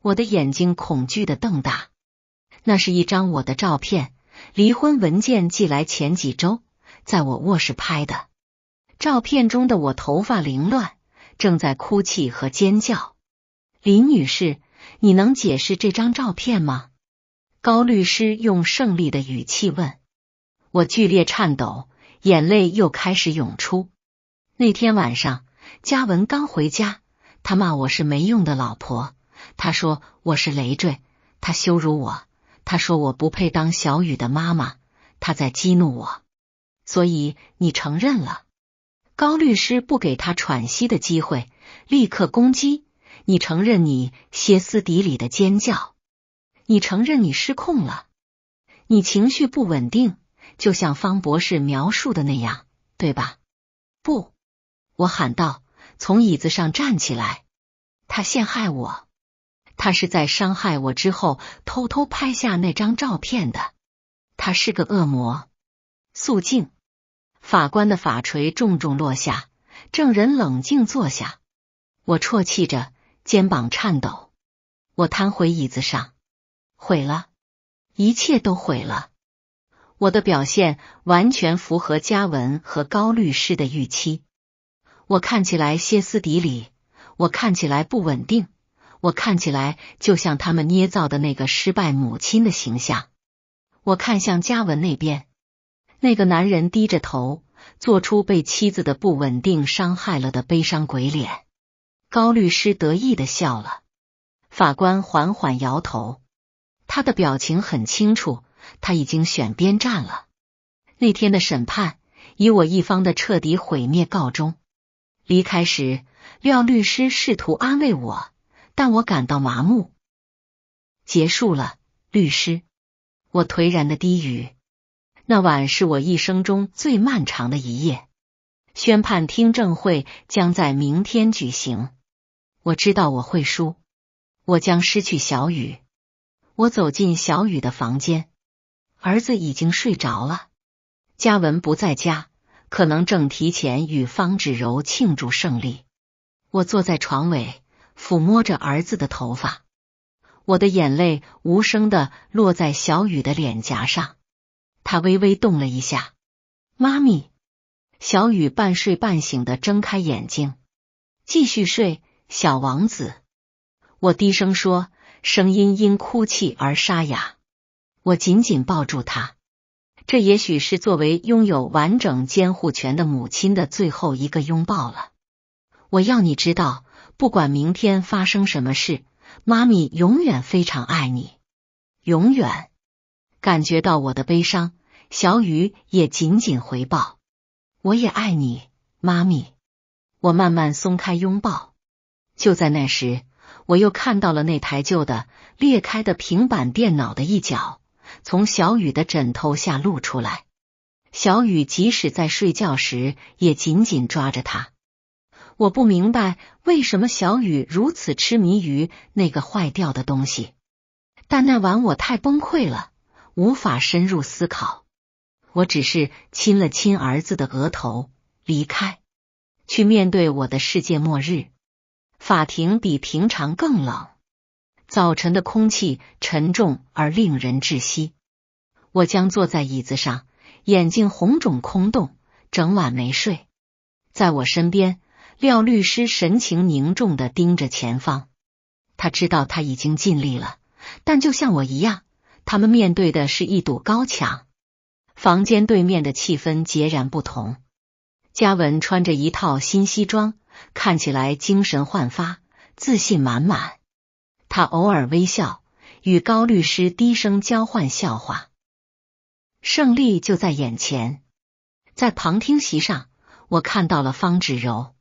我的眼睛恐惧地瞪大。那是一张我的照片，离婚文件寄来前几周，在我卧室拍的。照片中的我头发凌乱，正在哭泣和尖叫。林女士，你能解释这张照片吗？高律师用胜利的语气问。我剧烈颤抖，眼泪又开始涌出。那天晚上，嘉文刚回家，他骂我是没用的老婆，他说我是累赘，他羞辱我，他说我不配当小雨的妈妈，他在激怒我。所以你承认了。高律师不给他喘息的机会，立刻攻击。你承认你歇斯底里的尖叫，你承认你失控了，你情绪不稳定，就像方博士描述的那样，对吧？不，我喊道，从椅子上站起来。他陷害我，他是在伤害我之后偷偷拍下那张照片的，他是个恶魔。肃静。法官的法锤重重落下，证人冷静坐下。我啜泣着，肩膀颤抖。我瘫回椅子上。毁了，一切都毁了。我的表现完全符合嘉文和高律师的预期。我看起来歇斯底里，我看起来不稳定，我看起来就像他们捏造的那个失败母亲的形象。我看向嘉文那边，那个男人低着头，做出被妻子的不稳定伤害了的悲伤鬼脸。高律师得意地笑了。法官缓缓摇头，他的表情很清楚，他已经选边站了。那天的审判以我一方的彻底毁灭告终。离开时，廖律师试图安慰我，但我感到麻木。结束了，律师。我颓然的低语。那晚是我一生中最漫长的一夜。宣判听证会将在明天举行。我知道我会输，我将失去小雨。我走进小雨的房间，儿子已经睡着了。嘉文不在家，可能正提前与方芷柔庆祝胜利。我坐在床尾，抚摸着儿子的头发，我的眼泪无声地落在小雨的脸颊上。他微微动了一下。妈咪。小雨半睡半醒地睁开眼睛。继续睡，小王子。我低声说，声音因哭泣而沙哑。我紧紧抱住他。这也许是作为拥有完整监护权的母亲的最后一个拥抱了。我要你知道，不管明天发生什么事，妈咪永远非常爱你。永远。感觉到我的悲伤，小雨也紧紧回抱。我也爱你，妈咪。我慢慢松开拥抱。就在那时，我又看到了那台旧的裂开的平板电脑的一角从小雨的枕头下露出来。小雨即使在睡觉时也紧紧抓着它。我不明白为什么小雨如此痴迷于那个坏掉的东西，但那晚我太崩溃了，无法深入思考。我只是亲了亲儿子的额头，离开，去面对我的世界末日。法庭比平常更冷，早晨的空气沉重而令人窒息。我将坐在椅子上，眼睛红肿空洞，整晚没睡。在我身边，廖律师神情凝重地盯着前方。他知道他已经尽力了，但就像我一样，他们面对的是一堵高墙。房间对面的气氛截然不同。嘉文穿着一套新西装，看起来精神焕发，自信满满。他偶尔微笑，与高律师低声交换笑话。胜利就在眼前。在旁听席上，我看到了方芷柔。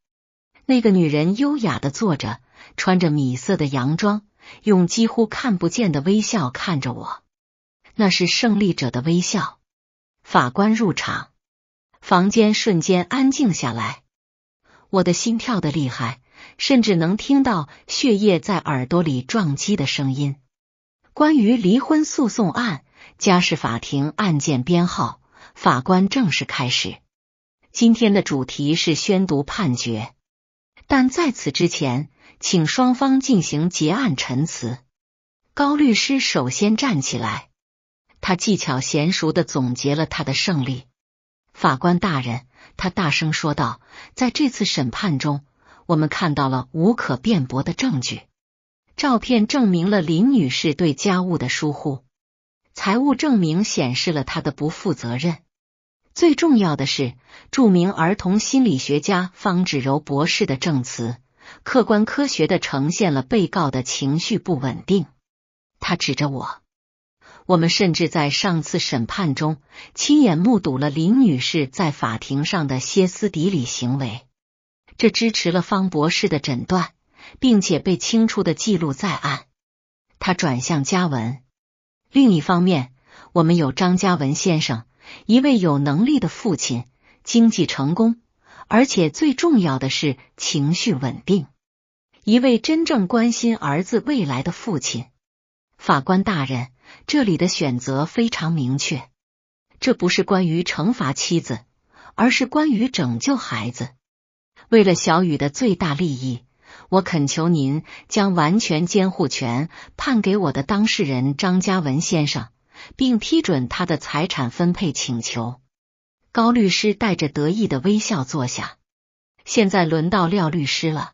那个女人优雅地坐着，穿着米色的洋装，用几乎看不见的微笑看着我，那是胜利者的微笑。法官入场，房间瞬间安静下来，我的心跳得厉害，甚至能听到血液在耳朵里撞击的声音。关于离婚诉讼案家事法庭案件编号，法官正式开始。今天的主题是宣读判决，但在此之前，请双方进行结案陈词。高律师首先站起来，他技巧娴熟地总结了他的胜利。法官大人，他大声说道，在这次审判中，我们看到了无可辩驳的证据。照片证明了林女士对家务的疏忽，财务证明显示了她的不负责任。最重要的是，著名儿童心理学家方芷柔博士的证词，客观科学地呈现了被告的情绪不稳定。他指着我们甚至在上次审判中亲眼目睹了林女士在法庭上的歇斯底里行为，这支持了方博士的诊断，并且被清楚地记录在案。他转向嘉文。另一方面，我们有张嘉文先生，一位有能力的父亲，经济成功，而且最重要的是情绪稳定，一位真正关心儿子未来的父亲。法官大人，这里的选择非常明确，这不是关于惩罚妻子，而是关于拯救孩子。为了小雨的最大利益，我恳求您将完全监护权判给我的当事人张嘉文先生，并批准他的财产分配请求。高律师带着得意的微笑坐下。现在轮到廖律师了。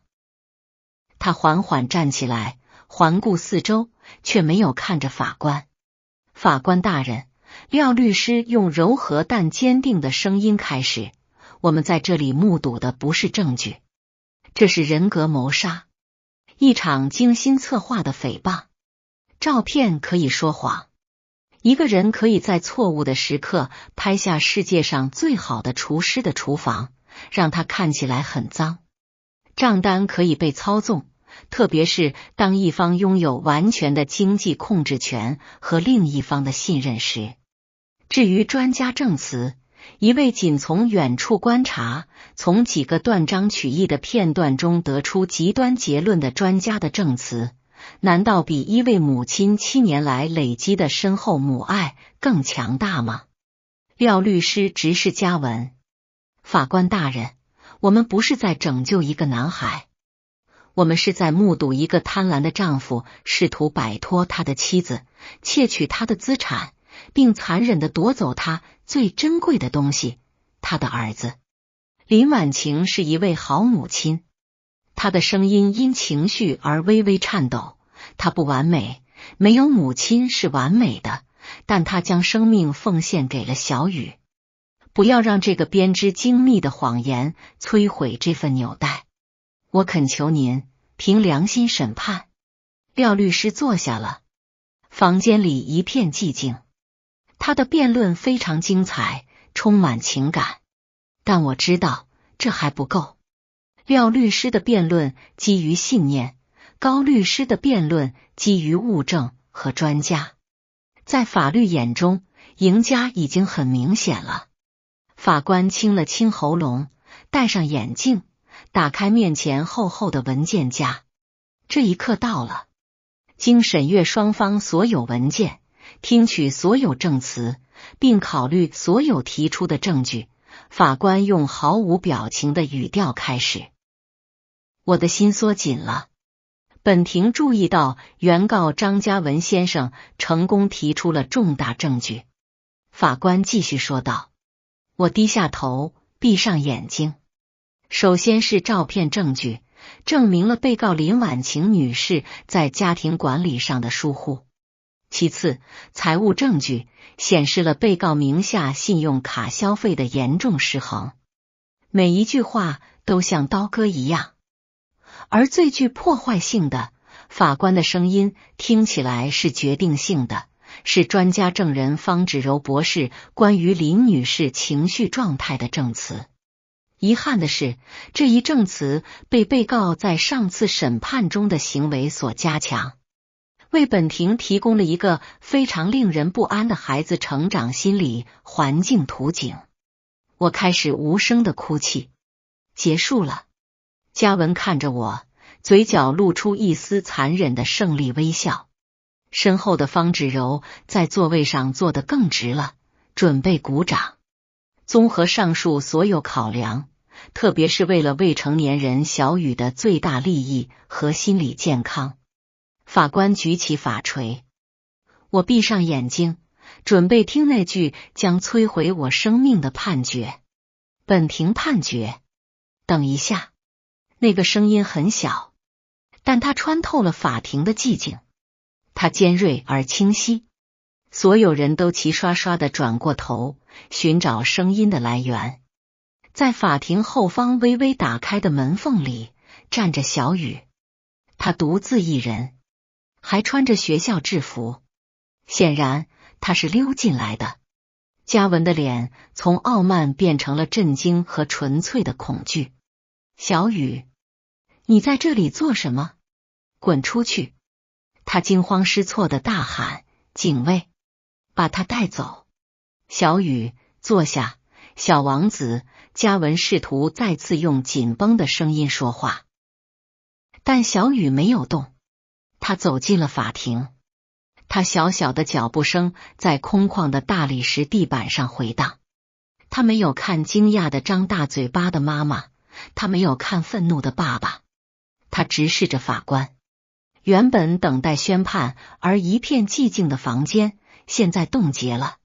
他缓缓站起来，环顾四周，却没有看着法官。法官大人，廖律师用柔和但坚定的声音开始，我们在这里目睹的不是证据，这是人格谋杀，一场精心策划的诽谤。照片可以说谎，一个人可以在错误的时刻拍下世界上最好的厨师的厨房，让它看起来很脏。账单可以被操纵，特别是当一方拥有完全的经济控制权和另一方的信任时。至于专家证词，一位仅从远处观察，从几个断章取义的片段中得出极端结论的专家的证词，难道比一位母亲7年来累积的深厚母爱更强大吗？廖律师直视嘉文。法官大人，我们不是在拯救一个男孩，我们是在目睹一个贪婪的丈夫试图摆脱他的妻子，窃取他的资产，并残忍地夺走他最珍贵的东西，他的儿子。林婉晴是一位好母亲，她的声音因情绪而微微颤抖。她不完美，没有母亲是完美的，但她将生命奉献给了小雨。不要让这个编织精密的谎言摧毁这份纽带。我恳求您，凭良心审判。廖律师坐下了。房间里一片寂静。他的辩论非常精彩，充满情感，但我知道这还不够。廖律师的辩论基于信念，高律师的辩论基于物证和专家。在法律眼中，赢家已经很明显了。法官清了清喉咙，戴上眼镜，打开面前厚厚的文件夹。这一刻到了。经审阅双方所有文件，听取所有证词，并考虑所有提出的证据，法官用毫无表情的语调开始。我的心缩紧了。本庭注意到原告张嘉文先生成功提出了重大证据。法官继续说道。我低下头，闭上眼睛。首先是照片证据，证明了被告林婉晴女士在家庭管理上的疏忽。其次，财务证据显示了被告名下信用卡消费的严重失衡，每一句话都像刀割一样。而最具破坏性的，法官的声音听起来是决定性的，是专家证人方芷柔博士关于林女士情绪状态的证词。遗憾的是，这一证词被被告在上次审判中的行为所加强，为本庭提供了一个非常令人不安的孩子成长心理环境图景。我开始无声的哭泣。结束了。嘉文看着我，嘴角露出一丝残忍的胜利微笑。身后的方芷柔在座位上坐得更直了，准备鼓掌。综合上述所有考量，特别是为了未成年人小雨的最大利益和心理健康，法官举起法锤。我闭上眼睛，准备听那句将摧毁我生命的判决。本庭判决。等一下，那个声音很小，但它穿透了法庭的寂静。它尖锐而清晰，所有人都齐刷刷地转过头，寻找声音的来源。在法庭后方微微打开的门缝里，站着小雨。他独自一人，还穿着学校制服，显然他是溜进来的。嘉文的脸从傲慢变成了震惊和纯粹的恐惧。小雨，你在这里做什么？滚出去！他惊慌失措的大喊：“警卫，把他带走！”小雨，坐下。小王子，嘉文试图再次用紧绷的声音说话，但小雨没有动。他走进了法庭，他小小的脚步声在空旷的大理石地板上回荡。他没有看惊讶的张大嘴巴的妈妈，他没有看愤怒的爸爸，他直视着法官。原本等待宣判而一片寂静的房间，现在冻结了。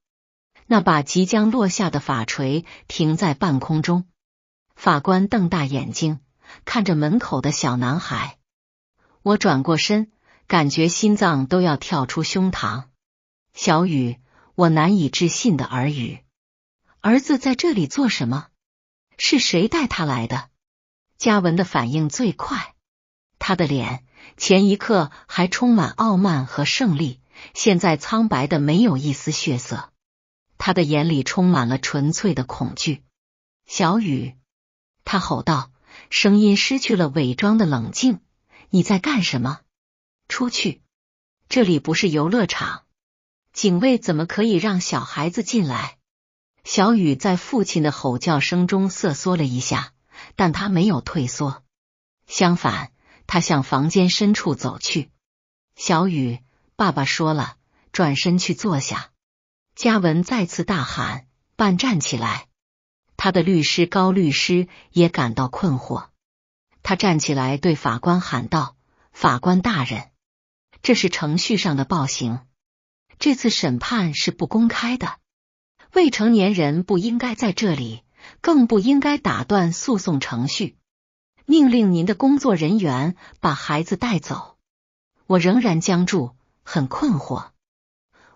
那把即将落下的法锤停在半空中。法官瞪大眼睛，看着门口的小男孩。我转过身，感觉心脏都要跳出胸膛。小雨，我难以置信的耳语。儿子在这里做什么？是谁带他来的？嘉文的反应最快，他的脸前一刻还充满傲慢和胜利，现在苍白的没有一丝血色。他的眼里充满了纯粹的恐惧。小雨，他吼道，声音失去了伪装的冷静，你在干什么？出去！这里不是游乐场，警卫怎么可以让小孩子进来？小雨在父亲的吼叫声中瑟缩了一下，但他没有退缩，相反，他向房间深处走去。小雨，爸爸说了，转身去坐下。嘉文再次大喊，半站起来。他的律师高律师也感到困惑，他站起来对法官喊道：“法官大人，这是程序上的暴行，这次审判是不公开的，未成年人不应该在这里，更不应该打断诉讼程序。命令您的工作人员把孩子带走。”我仍然僵住，很困惑。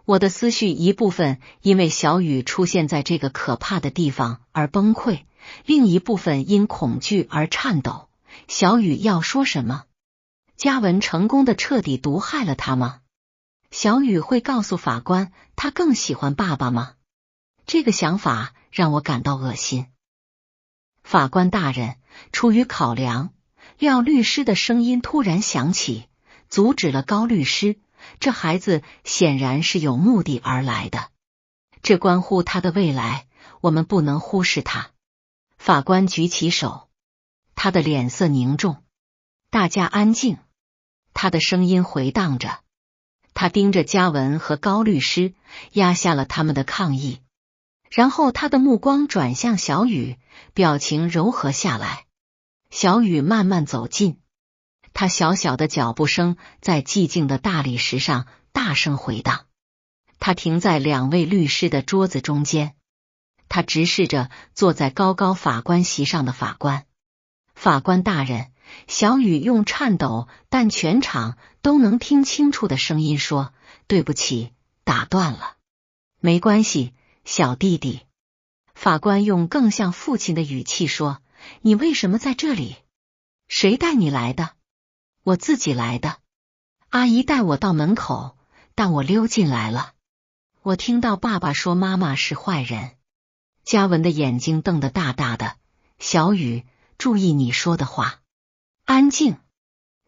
我的思绪一部分因为小雨出现在这个可怕的地方而崩溃，另一部分因恐惧而颤抖。小雨要说什么？嘉文成功的彻底毒害了他吗？小雨会告诉法官他更喜欢爸爸吗？这个想法让我感到恶心。法官大人，出于考量，廖律师的声音突然响起，阻止了高律师。这孩子显然是有目的而来的，这关乎他的未来，我们不能忽视他。法官举起手，他的脸色凝重。大家安静。他的声音回荡着，他盯着嘉文和高律师，压下了他们的抗议。然后他的目光转向小雨，表情柔和下来。小雨慢慢走近，他小小的脚步声在寂静的大理石上大声回荡。他停在两位律师的桌子中间，他直视着坐在高高法官席上的法官。法官大人，小雨用颤抖但全场都能听清楚的声音说：“对不起，打断了。”没关系，小弟弟。法官用更像父亲的语气说：“你为什么在这里？谁带你来的？”我自己来的。阿姨带我到门口，但我溜进来了。我听到爸爸说妈妈是坏人。嘉文的眼睛瞪得大大的。小雨，注意你说的话。安静！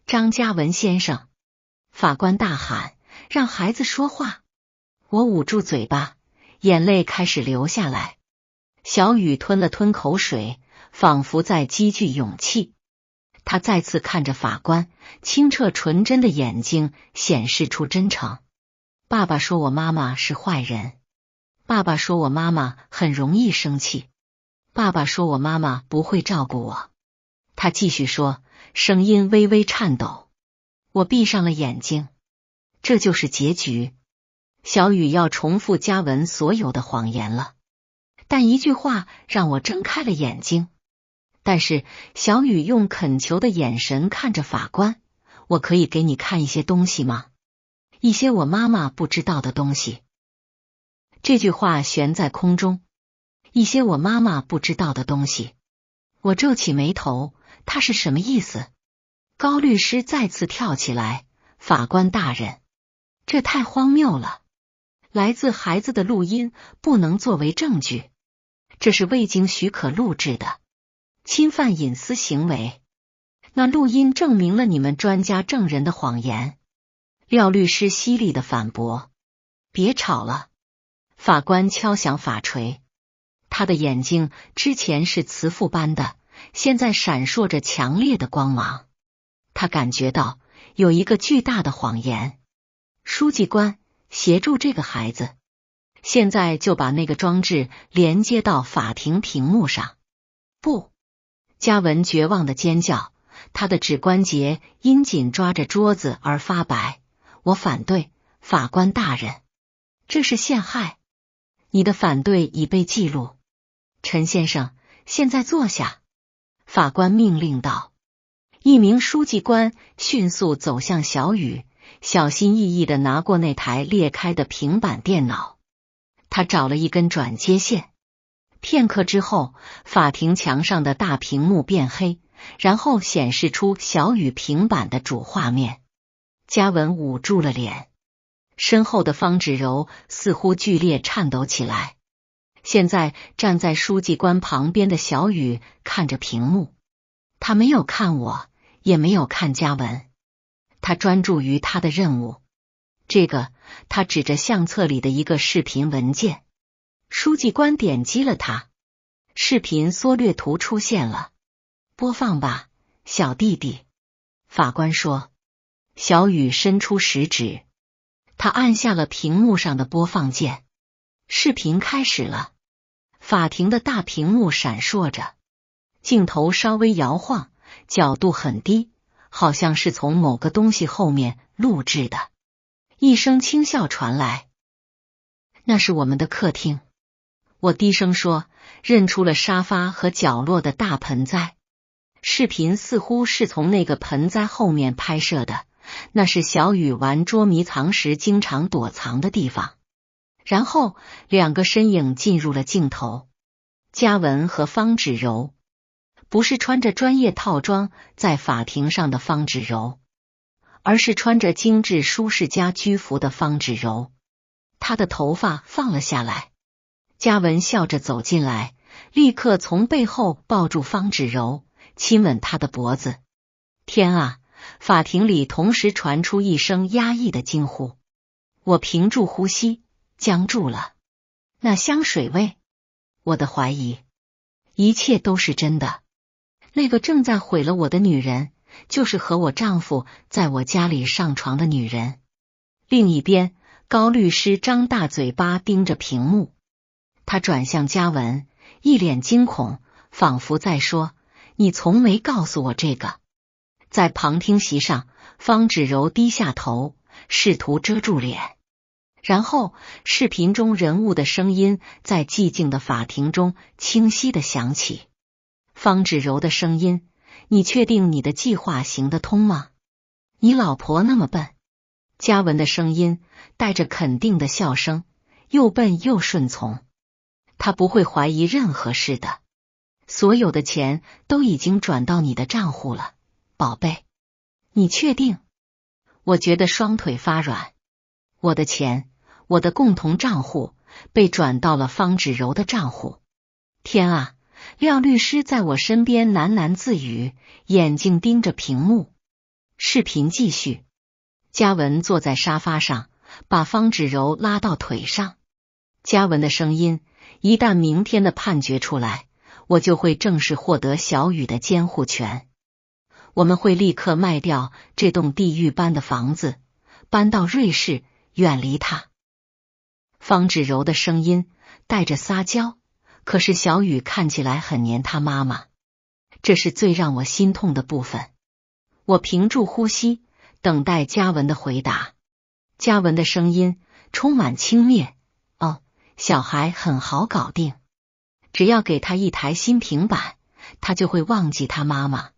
张嘉文先生！法官大喊，让孩子说话。我捂住嘴巴，眼泪开始流下来。小雨吞了吞口水，仿佛在积聚勇气。他再次看着法官，清澈纯真的眼睛显示出真诚。爸爸说我妈妈是坏人。爸爸说我妈妈很容易生气。爸爸说我妈妈不会照顾我。他继续说，声音微微颤抖。我闭上了眼睛。这就是结局。小雨要重复嘉文所有的谎言了。但一句话让我睁开了眼睛。但是小雨用恳求的眼神看着法官，我可以给你看一些东西吗？一些我妈妈不知道的东西。这句话悬在空中。一些我妈妈不知道的东西。我皱起眉头，他是什么意思？高律师再次跳起来，法官大人，这太荒谬了。来自孩子的录音不能作为证据，这是未经许可录制的，侵犯隐私行为。那录音证明了你们专家证人的谎言。廖律师犀利的反驳。别吵了。法官敲响法锤。他的眼睛之前是慈父般的，现在闪烁着强烈的光芒。他感觉到有一个巨大的谎言。书记官，协助这个孩子。现在就把那个装置连接到法庭屏幕上。不！嘉文绝望的尖叫，他的指关节因紧抓着桌子而发白。我反对，法官大人，这是陷害。你的反对已被记录。陈先生，现在坐下。法官命令道。一名书记官迅速走向小雨，小心翼翼地拿过那台裂开的平板电脑。他找了一根转接线。片刻之后，法庭墙上的大屏幕变黑，然后显示出小雨平板的主画面。嘉文捂住了脸，身后的方芷柔似乎剧烈颤抖起来。现在站在书记官旁边的小雨看着屏幕，他没有看我，也没有看嘉文，他专注于他的任务。这个，他指着相册里的一个视频文件。书记官点击了它，视频缩略图出现了。播放吧，小弟弟。法官说。小雨伸出食指，他按下了屏幕上的播放键。视频开始了。法庭的大屏幕闪烁着，镜头稍微摇晃，角度很低，好像是从某个东西后面录制的。一声轻笑传来。那是我们的客厅。我低声说，认出了沙发和角落的大盆栽。视频似乎是从那个盆栽后面拍摄的，那是小雨玩捉迷藏时经常躲藏的地方。然后两个身影进入了镜头，嘉文和方芷柔。不是穿着专业套装在法庭上的方芷柔，而是穿着精致舒适家居服的方芷柔。她的头发放了下来。嘉文笑着走进来，立刻从背后抱住方芷柔，亲吻她的脖子。天啊！法庭里同时传出一声压抑的惊呼。我屏住呼吸，僵住了。那香水味，我的怀疑，一切都是真的。那个正在毁了我的女人，就是和我丈夫在我家里上床的女人。另一边，高律师张大嘴巴盯着屏幕，他转向嘉文，一脸惊恐，仿佛在说：“你从没告诉我这个。”在旁听席上，方芷柔低下头，试图遮住脸。然后，视频中人物的声音在寂静的法庭中清晰地响起。方芷柔的声音：“你确定你的计划行得通吗？你老婆那么笨。”嘉文的声音带着肯定的笑声，又笨又顺从。他不会怀疑任何事的。所有的钱都已经转到你的账户了，宝贝。你确定？我觉得双腿发软。我的钱，我的共同账户被转到了方芷柔的账户。天啊！廖律师在我身边喃喃自语，眼睛盯着屏幕。视频继续。嘉文坐在沙发上，把方芷柔拉到腿上。嘉文的声音，一旦明天的判决出来，我就会正式获得小雨的监护权。我们会立刻卖掉这栋地狱般的房子，搬到瑞士，远离他。方芷柔的声音带着撒娇，可是小雨看起来很黏他妈妈，这是最让我心痛的部分。我屏住呼吸，等待嘉文的回答。嘉文的声音充满轻蔑：哦，小孩很好搞定，只要给他一台新平板，他就会忘记他妈妈。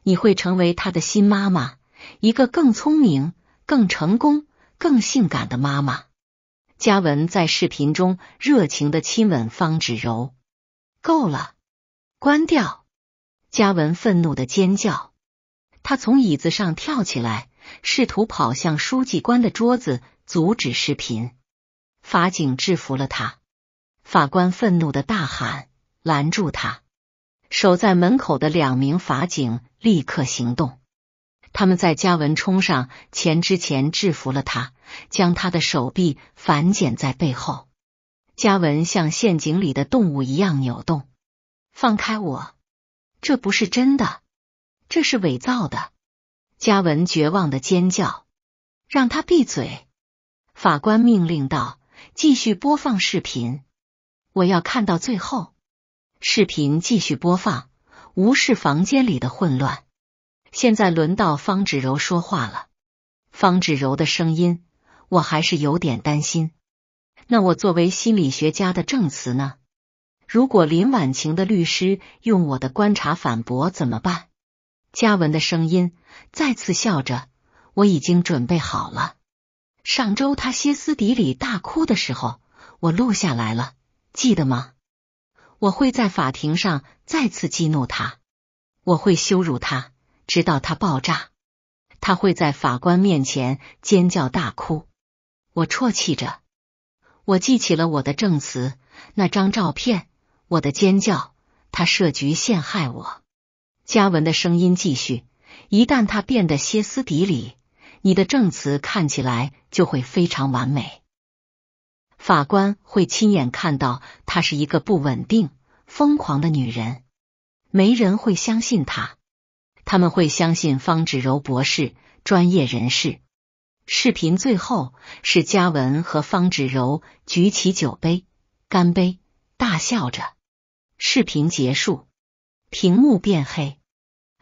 你会成为他的新妈妈，一个更聪明、更成功、更性感的妈妈。嘉文在视频中热情地亲吻方芷柔。够了，关掉！嘉文愤怒地尖叫。他从椅子上跳起来，试图跑向书记官的桌子，阻止视频。法警制服了他。法官愤怒地大喊：拦住他！守在门口的2名法警立刻行动。他们在嘉文冲上前之前制服了他，将他的手臂反剪在背后。嘉文像陷阱里的动物一样扭动。放开我！这不是真的，这是伪造的！嘉文绝望的尖叫。让他闭嘴！法官命令道，继续播放视频，我要看到最后。视频继续播放，无视房间里的混乱。现在轮到方芷柔说话了。方芷柔的声音，我还是有点担心。那我作为心理学家的证词呢？如果林婉晴的律师用我的观察反驳怎么办？嘉文的声音再次笑着，我已经准备好了。上周他歇斯底里大哭的时候，我录下来了，记得吗？我会在法庭上再次激怒他，我会羞辱他，直到他爆炸。他会在法官面前尖叫大哭。我啜泣着，我记起了我的证词，那张照片，我的尖叫，他设局陷害我。嘉文的声音继续，一旦他变得歇斯底里，你的证词看起来就会非常完美。法官会亲眼看到她是一个不稳定、疯狂的女人，没人会相信她，他们会相信方芷柔博士，专业人士。视频最后是嘉文和方芷柔举起酒杯，干杯，大笑着。视频结束，屏幕变黑，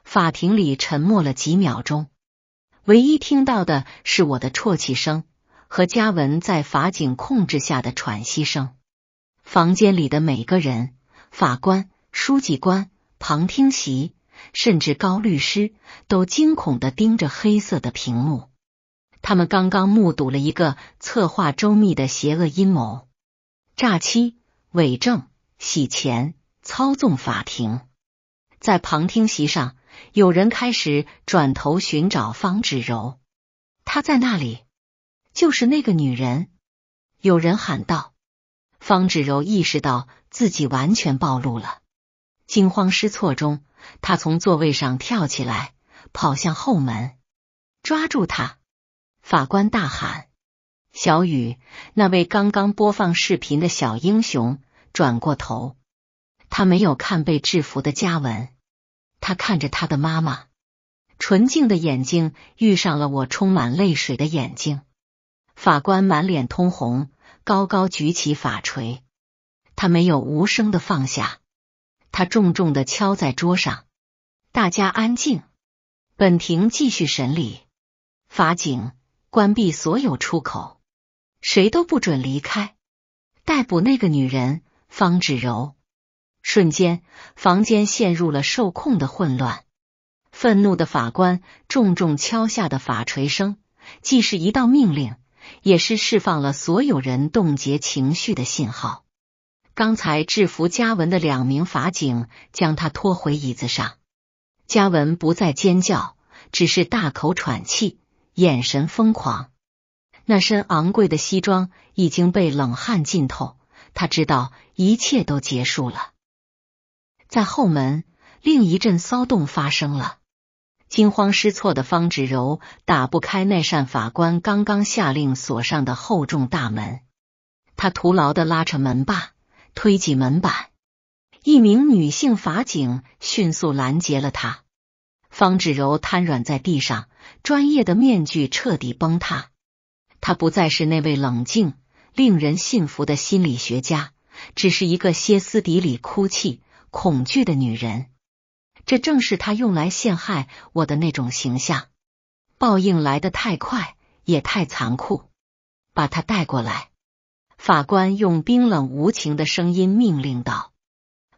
法庭里沉默了几秒钟，唯一听到的是我的啜泣声和嘉文在法警控制下的喘息声。房间里的每个人，法官、书记官、旁听席，甚至高律师，都惊恐地盯着黑色的屏幕。他们刚刚目睹了一个策划周密的邪恶阴谋，诈欺、伪证、洗钱、操纵法庭。在旁听席上，有人开始转头寻找方芷柔。她在那里，就是那个女人。有人喊道。方芷柔意识到自己完全暴露了，惊慌失措中，她从座位上跳起来，跑向后门。抓住她！法官大喊。小雨，那位刚刚播放视频的小英雄，转过头，他没有看被制服的嘉文，他看着他的妈妈，纯净的眼睛遇上了我充满泪水的眼睛。法官满脸通红，高高举起法锤，他没有无声的放下，他重重的敲在桌上。大家安静，本庭继续审理。法警，关闭所有出口，谁都不准离开，逮捕那个女人方芷柔。瞬间，房间陷入了受控的混乱。愤怒的法官重重敲下的法锤声，既是一道命令，也是释放了所有人冻结情绪的信号。刚才制服嘉文的2名法警将他拖回椅子上。嘉文不再尖叫，只是大口喘气，眼神疯狂。那身昂贵的西装已经被冷汗浸透，他知道一切都结束了。在后门，另一阵骚动发生了。惊慌失措的方芷柔打不开那扇法官刚刚下令锁上的厚重大门，他徒劳地拉扯门把，推挤门板。一名女性法警迅速拦截了他。方芷柔瘫软在地上，专业的面具彻底崩塌。她不再是那位冷静、令人信服的心理学家，只是一个歇斯底里哭泣、恐惧的女人。这正是她用来陷害我的那种形象。报应来得太快，也太残酷。把她带过来。法官用冰冷无情的声音命令道。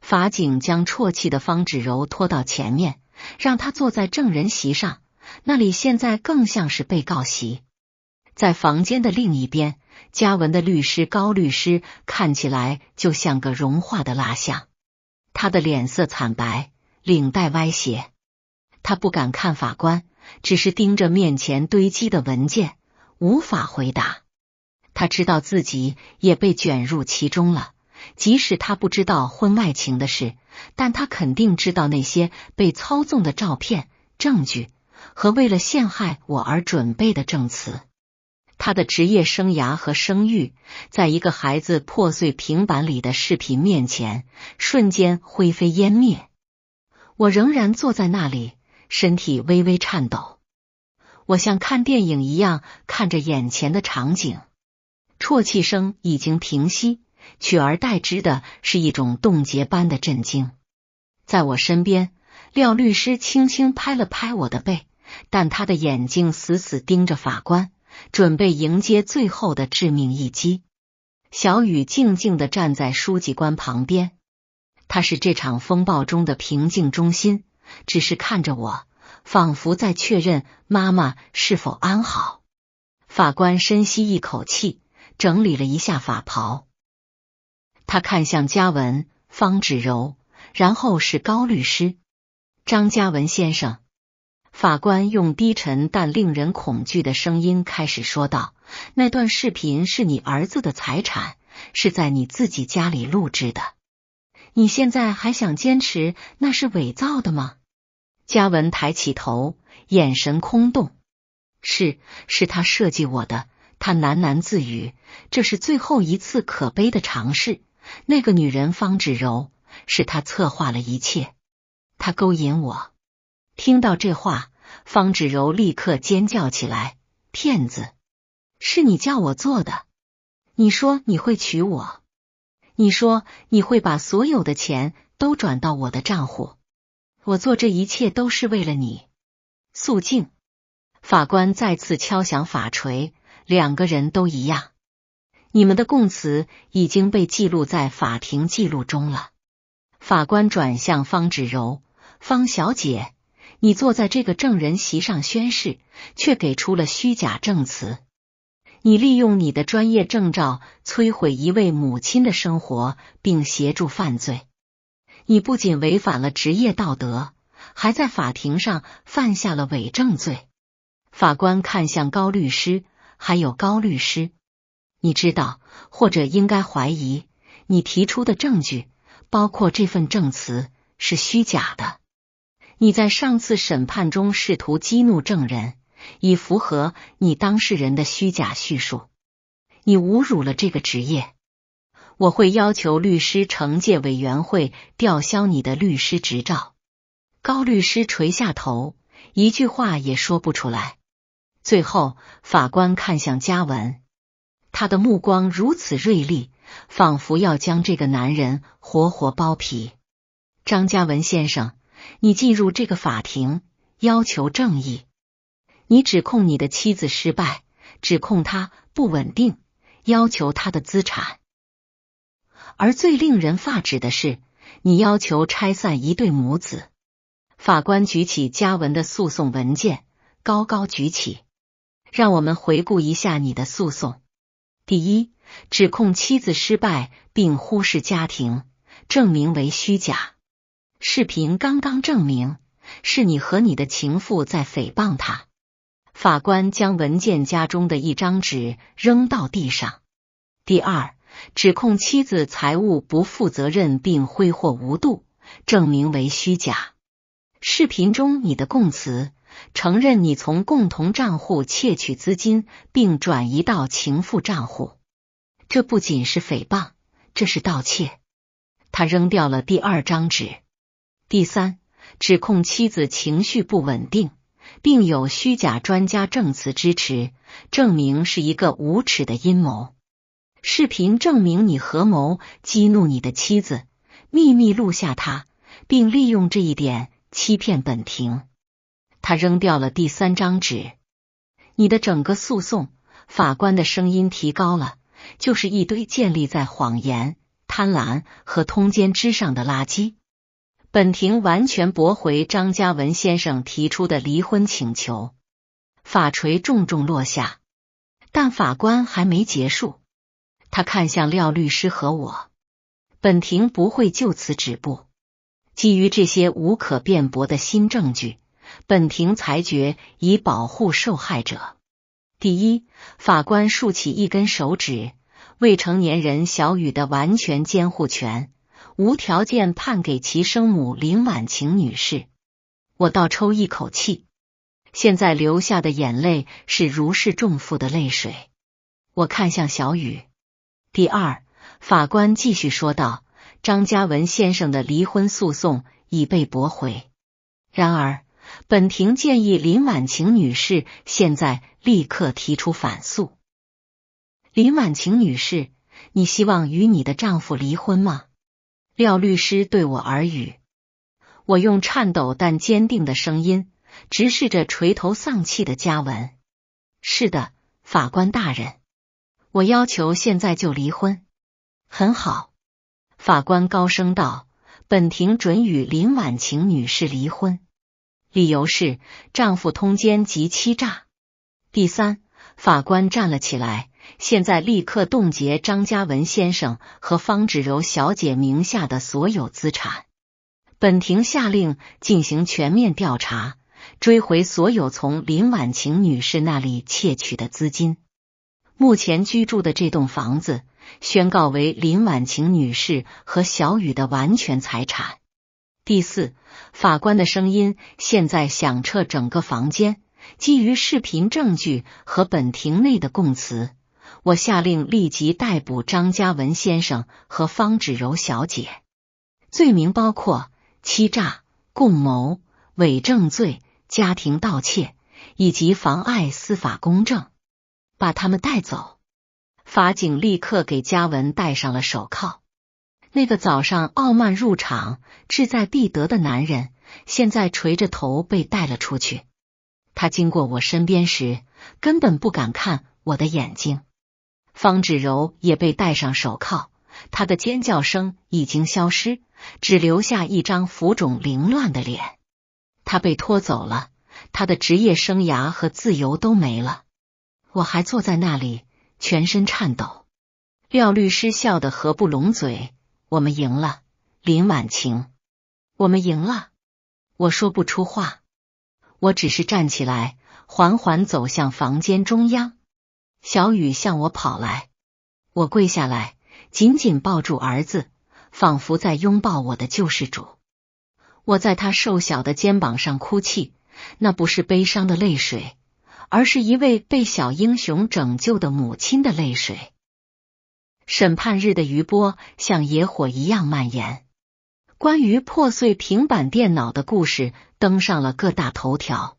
法警将啜泣的方芷柔拖到前面，让她坐在证人席上，那里现在更像是被告席。在房间的另一边，嘉文的律师高律师看起来就像个融化的蜡像，他的脸色惨白，领带歪斜。他不敢看法官，只是盯着面前堆积的文件，无法回答。他知道自己也被卷入其中了，即使他不知道婚外情的事，但他肯定知道那些被操纵的照片、证据和为了陷害我而准备的证词。他的职业生涯和声誉，在一个孩子破碎平板里的视频面前，瞬间灰飞烟灭。我仍然坐在那里，身体微微颤抖。我像看电影一样看着眼前的场景，啜泣声已经平息，取而代之的是一种冻结般的震惊。在我身边，廖律师轻轻拍了拍我的背，但他的眼睛死死盯着法官，准备迎接最后的致命一击。小雨静静地站在书记官旁边，他是这场风暴中的平静中心，只是看着我，仿佛在确认妈妈是否安好。法官深吸一口气，整理了一下法袍。他看向嘉文、方芷柔，然后是高律师。张嘉文先生。法官用低沉但令人恐惧的声音开始说道，那段视频是你儿子的财产，是在你自己家里录制的。你现在还想坚持那是伪造的吗？嘉文抬起头，眼神空洞。是他设计我的，他喃喃自语，这是最后一次可悲的尝试。那个女人方芷柔，是他策划了一切，他勾引我。听到这话，方芷柔立刻尖叫起来，骗子！是你叫我做的，你说你会娶我，你说你会把所有的钱都转到我的账户，我做这一切都是为了你。肃静！法官再次敲响法锤，两个人都一样。你们的供词已经被记录在法庭记录中了。法官转向方芷柔，方小姐，你坐在这个证人席上宣誓，却给出了虚假证词。你利用你的专业证照摧毁一位母亲的生活，并协助犯罪。你不仅违反了职业道德，还在法庭上犯下了伪证罪。法官看向高律师，还有高律师，你知道，或者应该怀疑，你提出的证据，包括这份证词，是虚假的。你在上次审判中试图激怒证人，以符合你当事人的虚假叙述，你侮辱了这个职业。我会要求律师惩戒委员会吊销你的律师执照。高律师垂下头，一句话也说不出来。最后，法官看向嘉文，他的目光如此锐利，仿佛要将这个男人活活剥皮。张嘉文先生，你进入这个法庭，要求正义。你指控你的妻子失败，指控她不稳定，要求她的资产。而最令人发指的是，你要求拆散一对母子。法官举起嘉文的诉讼文件，高高举起。让我们回顾一下你的诉讼。第一，指控妻子失败并忽视家庭，证明为虚假。视频刚刚证明是你和你的情妇在诽谤他。法官将文件夹中的一张纸扔到地上。第二，指控妻子财务不负责任并挥霍无度，证明为虚假。视频中你的供词承认你从共同账户窃取资金并转移到情妇账户，这不仅是诽谤，这是盗窃。他扔掉了第二张纸。第三，指控妻子情绪不稳定，并有虚假专家证词支持，证明是一个无耻的阴谋。视频证明你合谋激怒你的妻子，秘密录下她，并利用这一点欺骗本庭。他扔掉了第三张纸。你的整个诉讼，法官的声音提高了，就是一堆建立在谎言、贪婪和通奸之上的垃圾。本庭完全驳回张嘉文先生提出的离婚请求。法锤重重落下，但法官还没结束。他看向廖律师和我，本庭不会就此止步。基于这些无可辩驳的新证据，本庭裁决以保护受害者。第一，法官竖起一根手指，未成年人小雨的完全监护权，无条件判给其生母林婉晴女士。我倒抽一口气，现在流下的眼泪是如释重负的泪水。我看向小雨。第二，法官继续说道，张嘉文先生的离婚诉讼已被驳回。然而，本庭建议林婉晴女士现在立刻提出反诉。林婉晴女士，你希望与你的丈夫离婚吗？廖律师对我耳语。我用颤抖但坚定的声音直视着垂头丧气的嘉文。是的，法官大人，我要求现在就离婚。很好，法官高声道，本庭准与林婉晴女士离婚，理由是丈夫通奸及欺诈。第三，法官站了起来，现在立刻冻结张嘉文先生和方芷柔小姐名下的所有资产。本庭下令进行全面调查，追回所有从林婉晴女士那里窃取的资金。目前居住的这栋房子宣告为林婉晴女士和小雨的完全财产。第四，法官的声音现在响彻整个房间，基于视频证据和本庭内的供词，我下令立即逮捕张嘉文先生和方芷柔小姐，罪名包括欺诈、共谋、伪证罪、家庭盗窃以及妨碍司法公正。把他们带走。法警立刻给嘉文戴上了手铐。那个早上傲慢入场、志在必得的男人，现在垂着头被带了出去。他经过我身边时，根本不敢看我的眼睛。方芷柔也被戴上手铐，她的尖叫声已经消失，只留下一张浮肿凌乱的脸。她被拖走了，她的职业生涯和自由都没了。我还坐在那里，全身颤抖。廖律师笑得合不拢嘴。我们赢了，林婉晴。我们赢了。我说不出话。我只是站起来，缓缓走向房间中央。小雨向我跑来，我跪下来，紧紧抱住儿子，仿佛在拥抱我的救世主。我在他瘦小的肩膀上哭泣，那不是悲伤的泪水，而是一位被小英雄拯救的母亲的泪水。审判日的余波像野火一样蔓延，关于破碎平板电脑的故事登上了各大头条。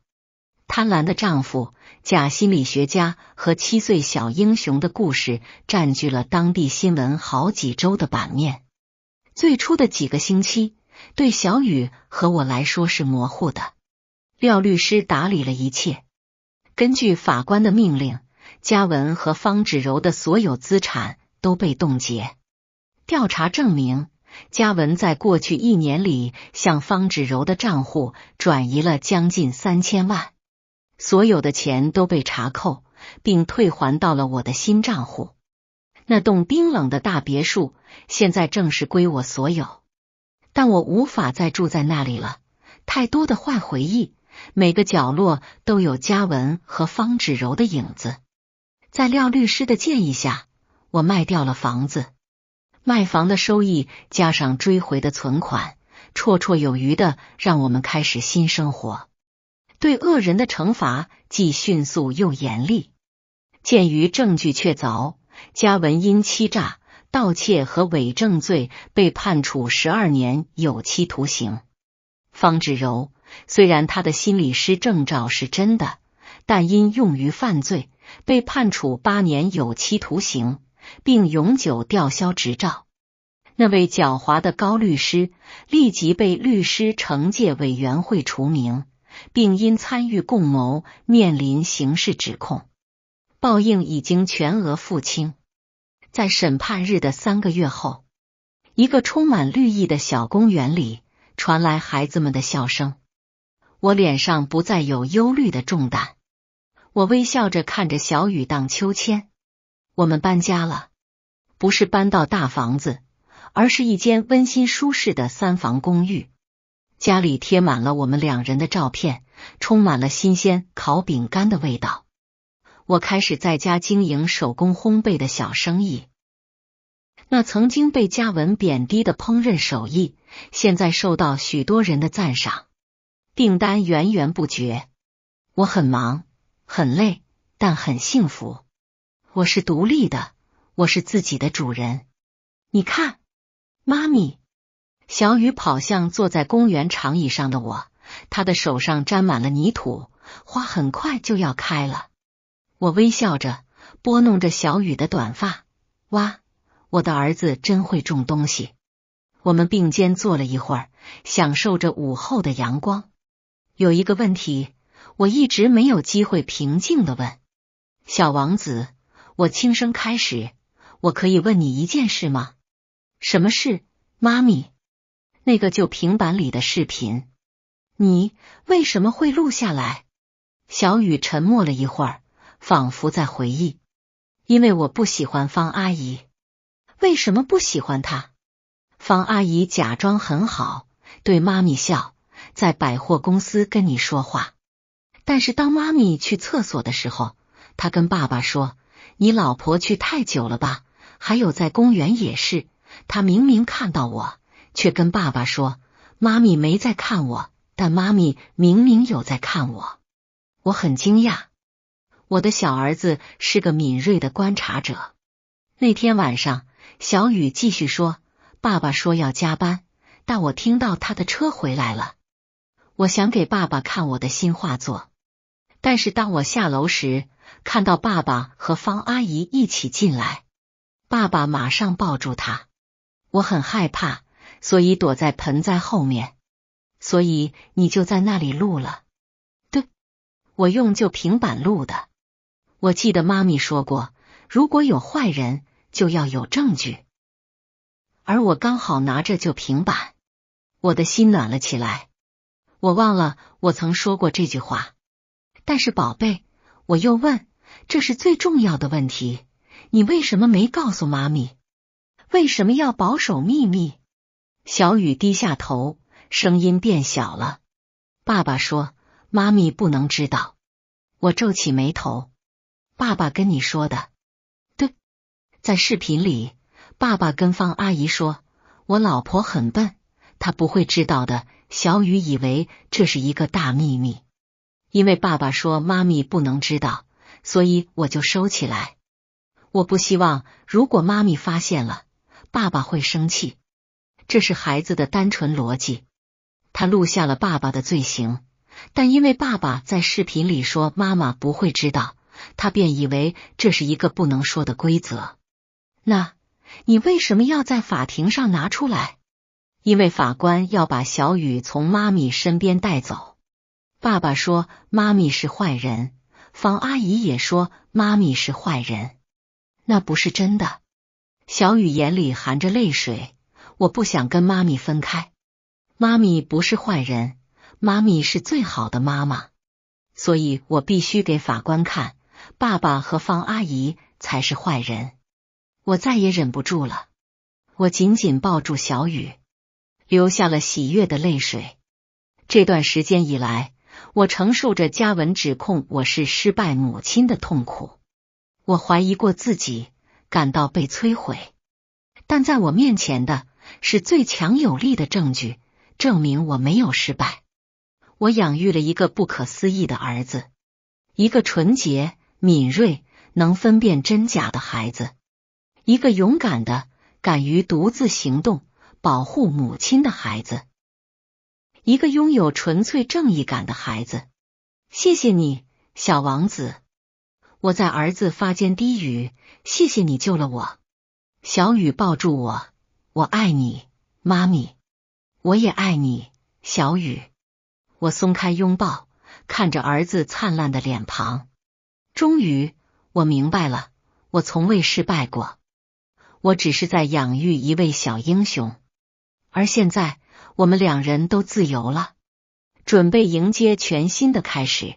贪婪的丈夫、假心理学家和7岁小英雄的故事占据了当地新闻好几周的版面。最初的几个星期，对小雨和我来说是模糊的。廖律师打理了一切。根据法官的命令，嘉文和方芷柔的所有资产都被冻结。调查证明，嘉文在过去1年里向方芷柔的账户转移了将近3000万，所有的钱都被查扣，并退还到了我的新账户。那栋冰冷的大别墅现在正式归我所有，但我无法再住在那里了，太多的坏回忆每个角落都有嘉文和方芷柔的影子。在廖律师的建议下，我卖掉了房子，卖房的收益加上追回的存款，绰绰有余的让我们开始新生活。对恶人的惩罚既迅速又严厉。鉴于证据确凿，嘉文因欺诈、盗窃和伪证罪被判处12年有期徒刑。方芷柔虽然她的心理师证照是真的，但因用于犯罪，被判处8年有期徒刑，并永久吊销执照。那位狡猾的高律师立即被律师惩戒委员会除名，并因参与共谋面临刑事指控，报应已经全额付清。在审判日的3个月后，一个充满绿意的小公园里传来孩子们的笑声，我脸上不再有忧虑的重担。我微笑着看着小雨荡秋千。我们搬家了，不是搬到大房子，而是一间温馨舒适的3房公寓。家里贴满了我们2人的照片，充满了新鲜烤饼干的味道。我开始在家经营手工烘焙的小生意。那曾经被嘉文贬低的烹饪手艺，现在受到许多人的赞赏，订单源源不绝。我很忙，很累，但很幸福。我是独立的，我是自己的主人。你看，妈咪。小雨跑向坐在公园长椅上的我，她的手上沾满了泥土，花很快就要开了。我微笑着拨弄着小雨的短发，哇，我的儿子真会种东西。我们并肩坐了一会儿，享受着午后的阳光。有一个问题，我一直没有机会平静地问。小王子，我轻声开始，我可以问你一件事吗？什么事，妈咪？那个旧平板里的视频，你为什么会录下来？小雨沉默了一会儿，仿佛在回忆。因为我不喜欢方阿姨。为什么不喜欢她？方阿姨假装很好，对妈咪笑，在百货公司跟你说话。但是当妈咪去厕所的时候，她跟爸爸说，你老婆去太久了吧？还有在公园也是，她明明看到我，却跟爸爸说，妈咪没在看我，但妈咪明明有在看我。我很惊讶，我的小儿子是个敏锐的观察者。那天晚上，小雨继续说，爸爸说要加班，但我听到他的车回来了。我想给爸爸看我的新画作，但是当我下楼时，看到爸爸和方阿姨一起进来，爸爸马上抱住他。我很害怕，所以躲在盆栽后面。所以你就在那里录了？对，我用旧平板录的。我记得妈咪说过，如果有坏人，就要有证据。而我刚好拿着旧平板，我的心暖了起来。我忘了我曾说过这句话。但是宝贝，我又问，这是最重要的问题，你为什么没告诉妈咪？为什么要保守秘密？小雨低下头，声音变小了。爸爸说，妈咪不能知道。我皱起眉头。爸爸跟你说的？对，在视频里，爸爸跟方阿姨说，我老婆很笨，她不会知道的。小雨以为这是一个大秘密，因为爸爸说妈咪不能知道，所以我就收起来。我不希望如果妈咪发现了，爸爸会生气。这是孩子的单纯逻辑。他录下了爸爸的罪行，但因为爸爸在视频里说妈妈不会知道，他便以为这是一个不能说的规则。那你为什么要在法庭上拿出来？因为法官要把小雨从妈咪身边带走。爸爸说妈咪是坏人，方阿姨也说妈咪是坏人。那不是真的。小雨眼里含着泪水，我不想跟妈咪分开。妈咪不是坏人，妈咪是最好的妈妈。所以我必须给法官看，爸爸和方阿姨才是坏人。我再也忍不住了，我紧紧抱住小雨，流下了喜悦的泪水。这段时间以来，我承受着嘉文指控我是失败母亲的痛苦。我怀疑过自己，感到被摧毁，但在我面前的是最强有力的证据，证明我没有失败。我养育了一个不可思议的儿子，一个纯洁、敏锐、能分辨真假的孩子，一个勇敢的、敢于独自行动、保护母亲的孩子，一个拥有纯粹正义感的孩子。谢谢你，小王子。我在儿子发间低语，谢谢你救了我。小雨抱住我，我爱你，妈咪。我也爱你，小雨。我松开拥抱，看着儿子灿烂的脸庞。终于，我明白了，我从未失败过。我只是在养育一位小英雄。而现在，我们两人都自由了，准备迎接全新的开始。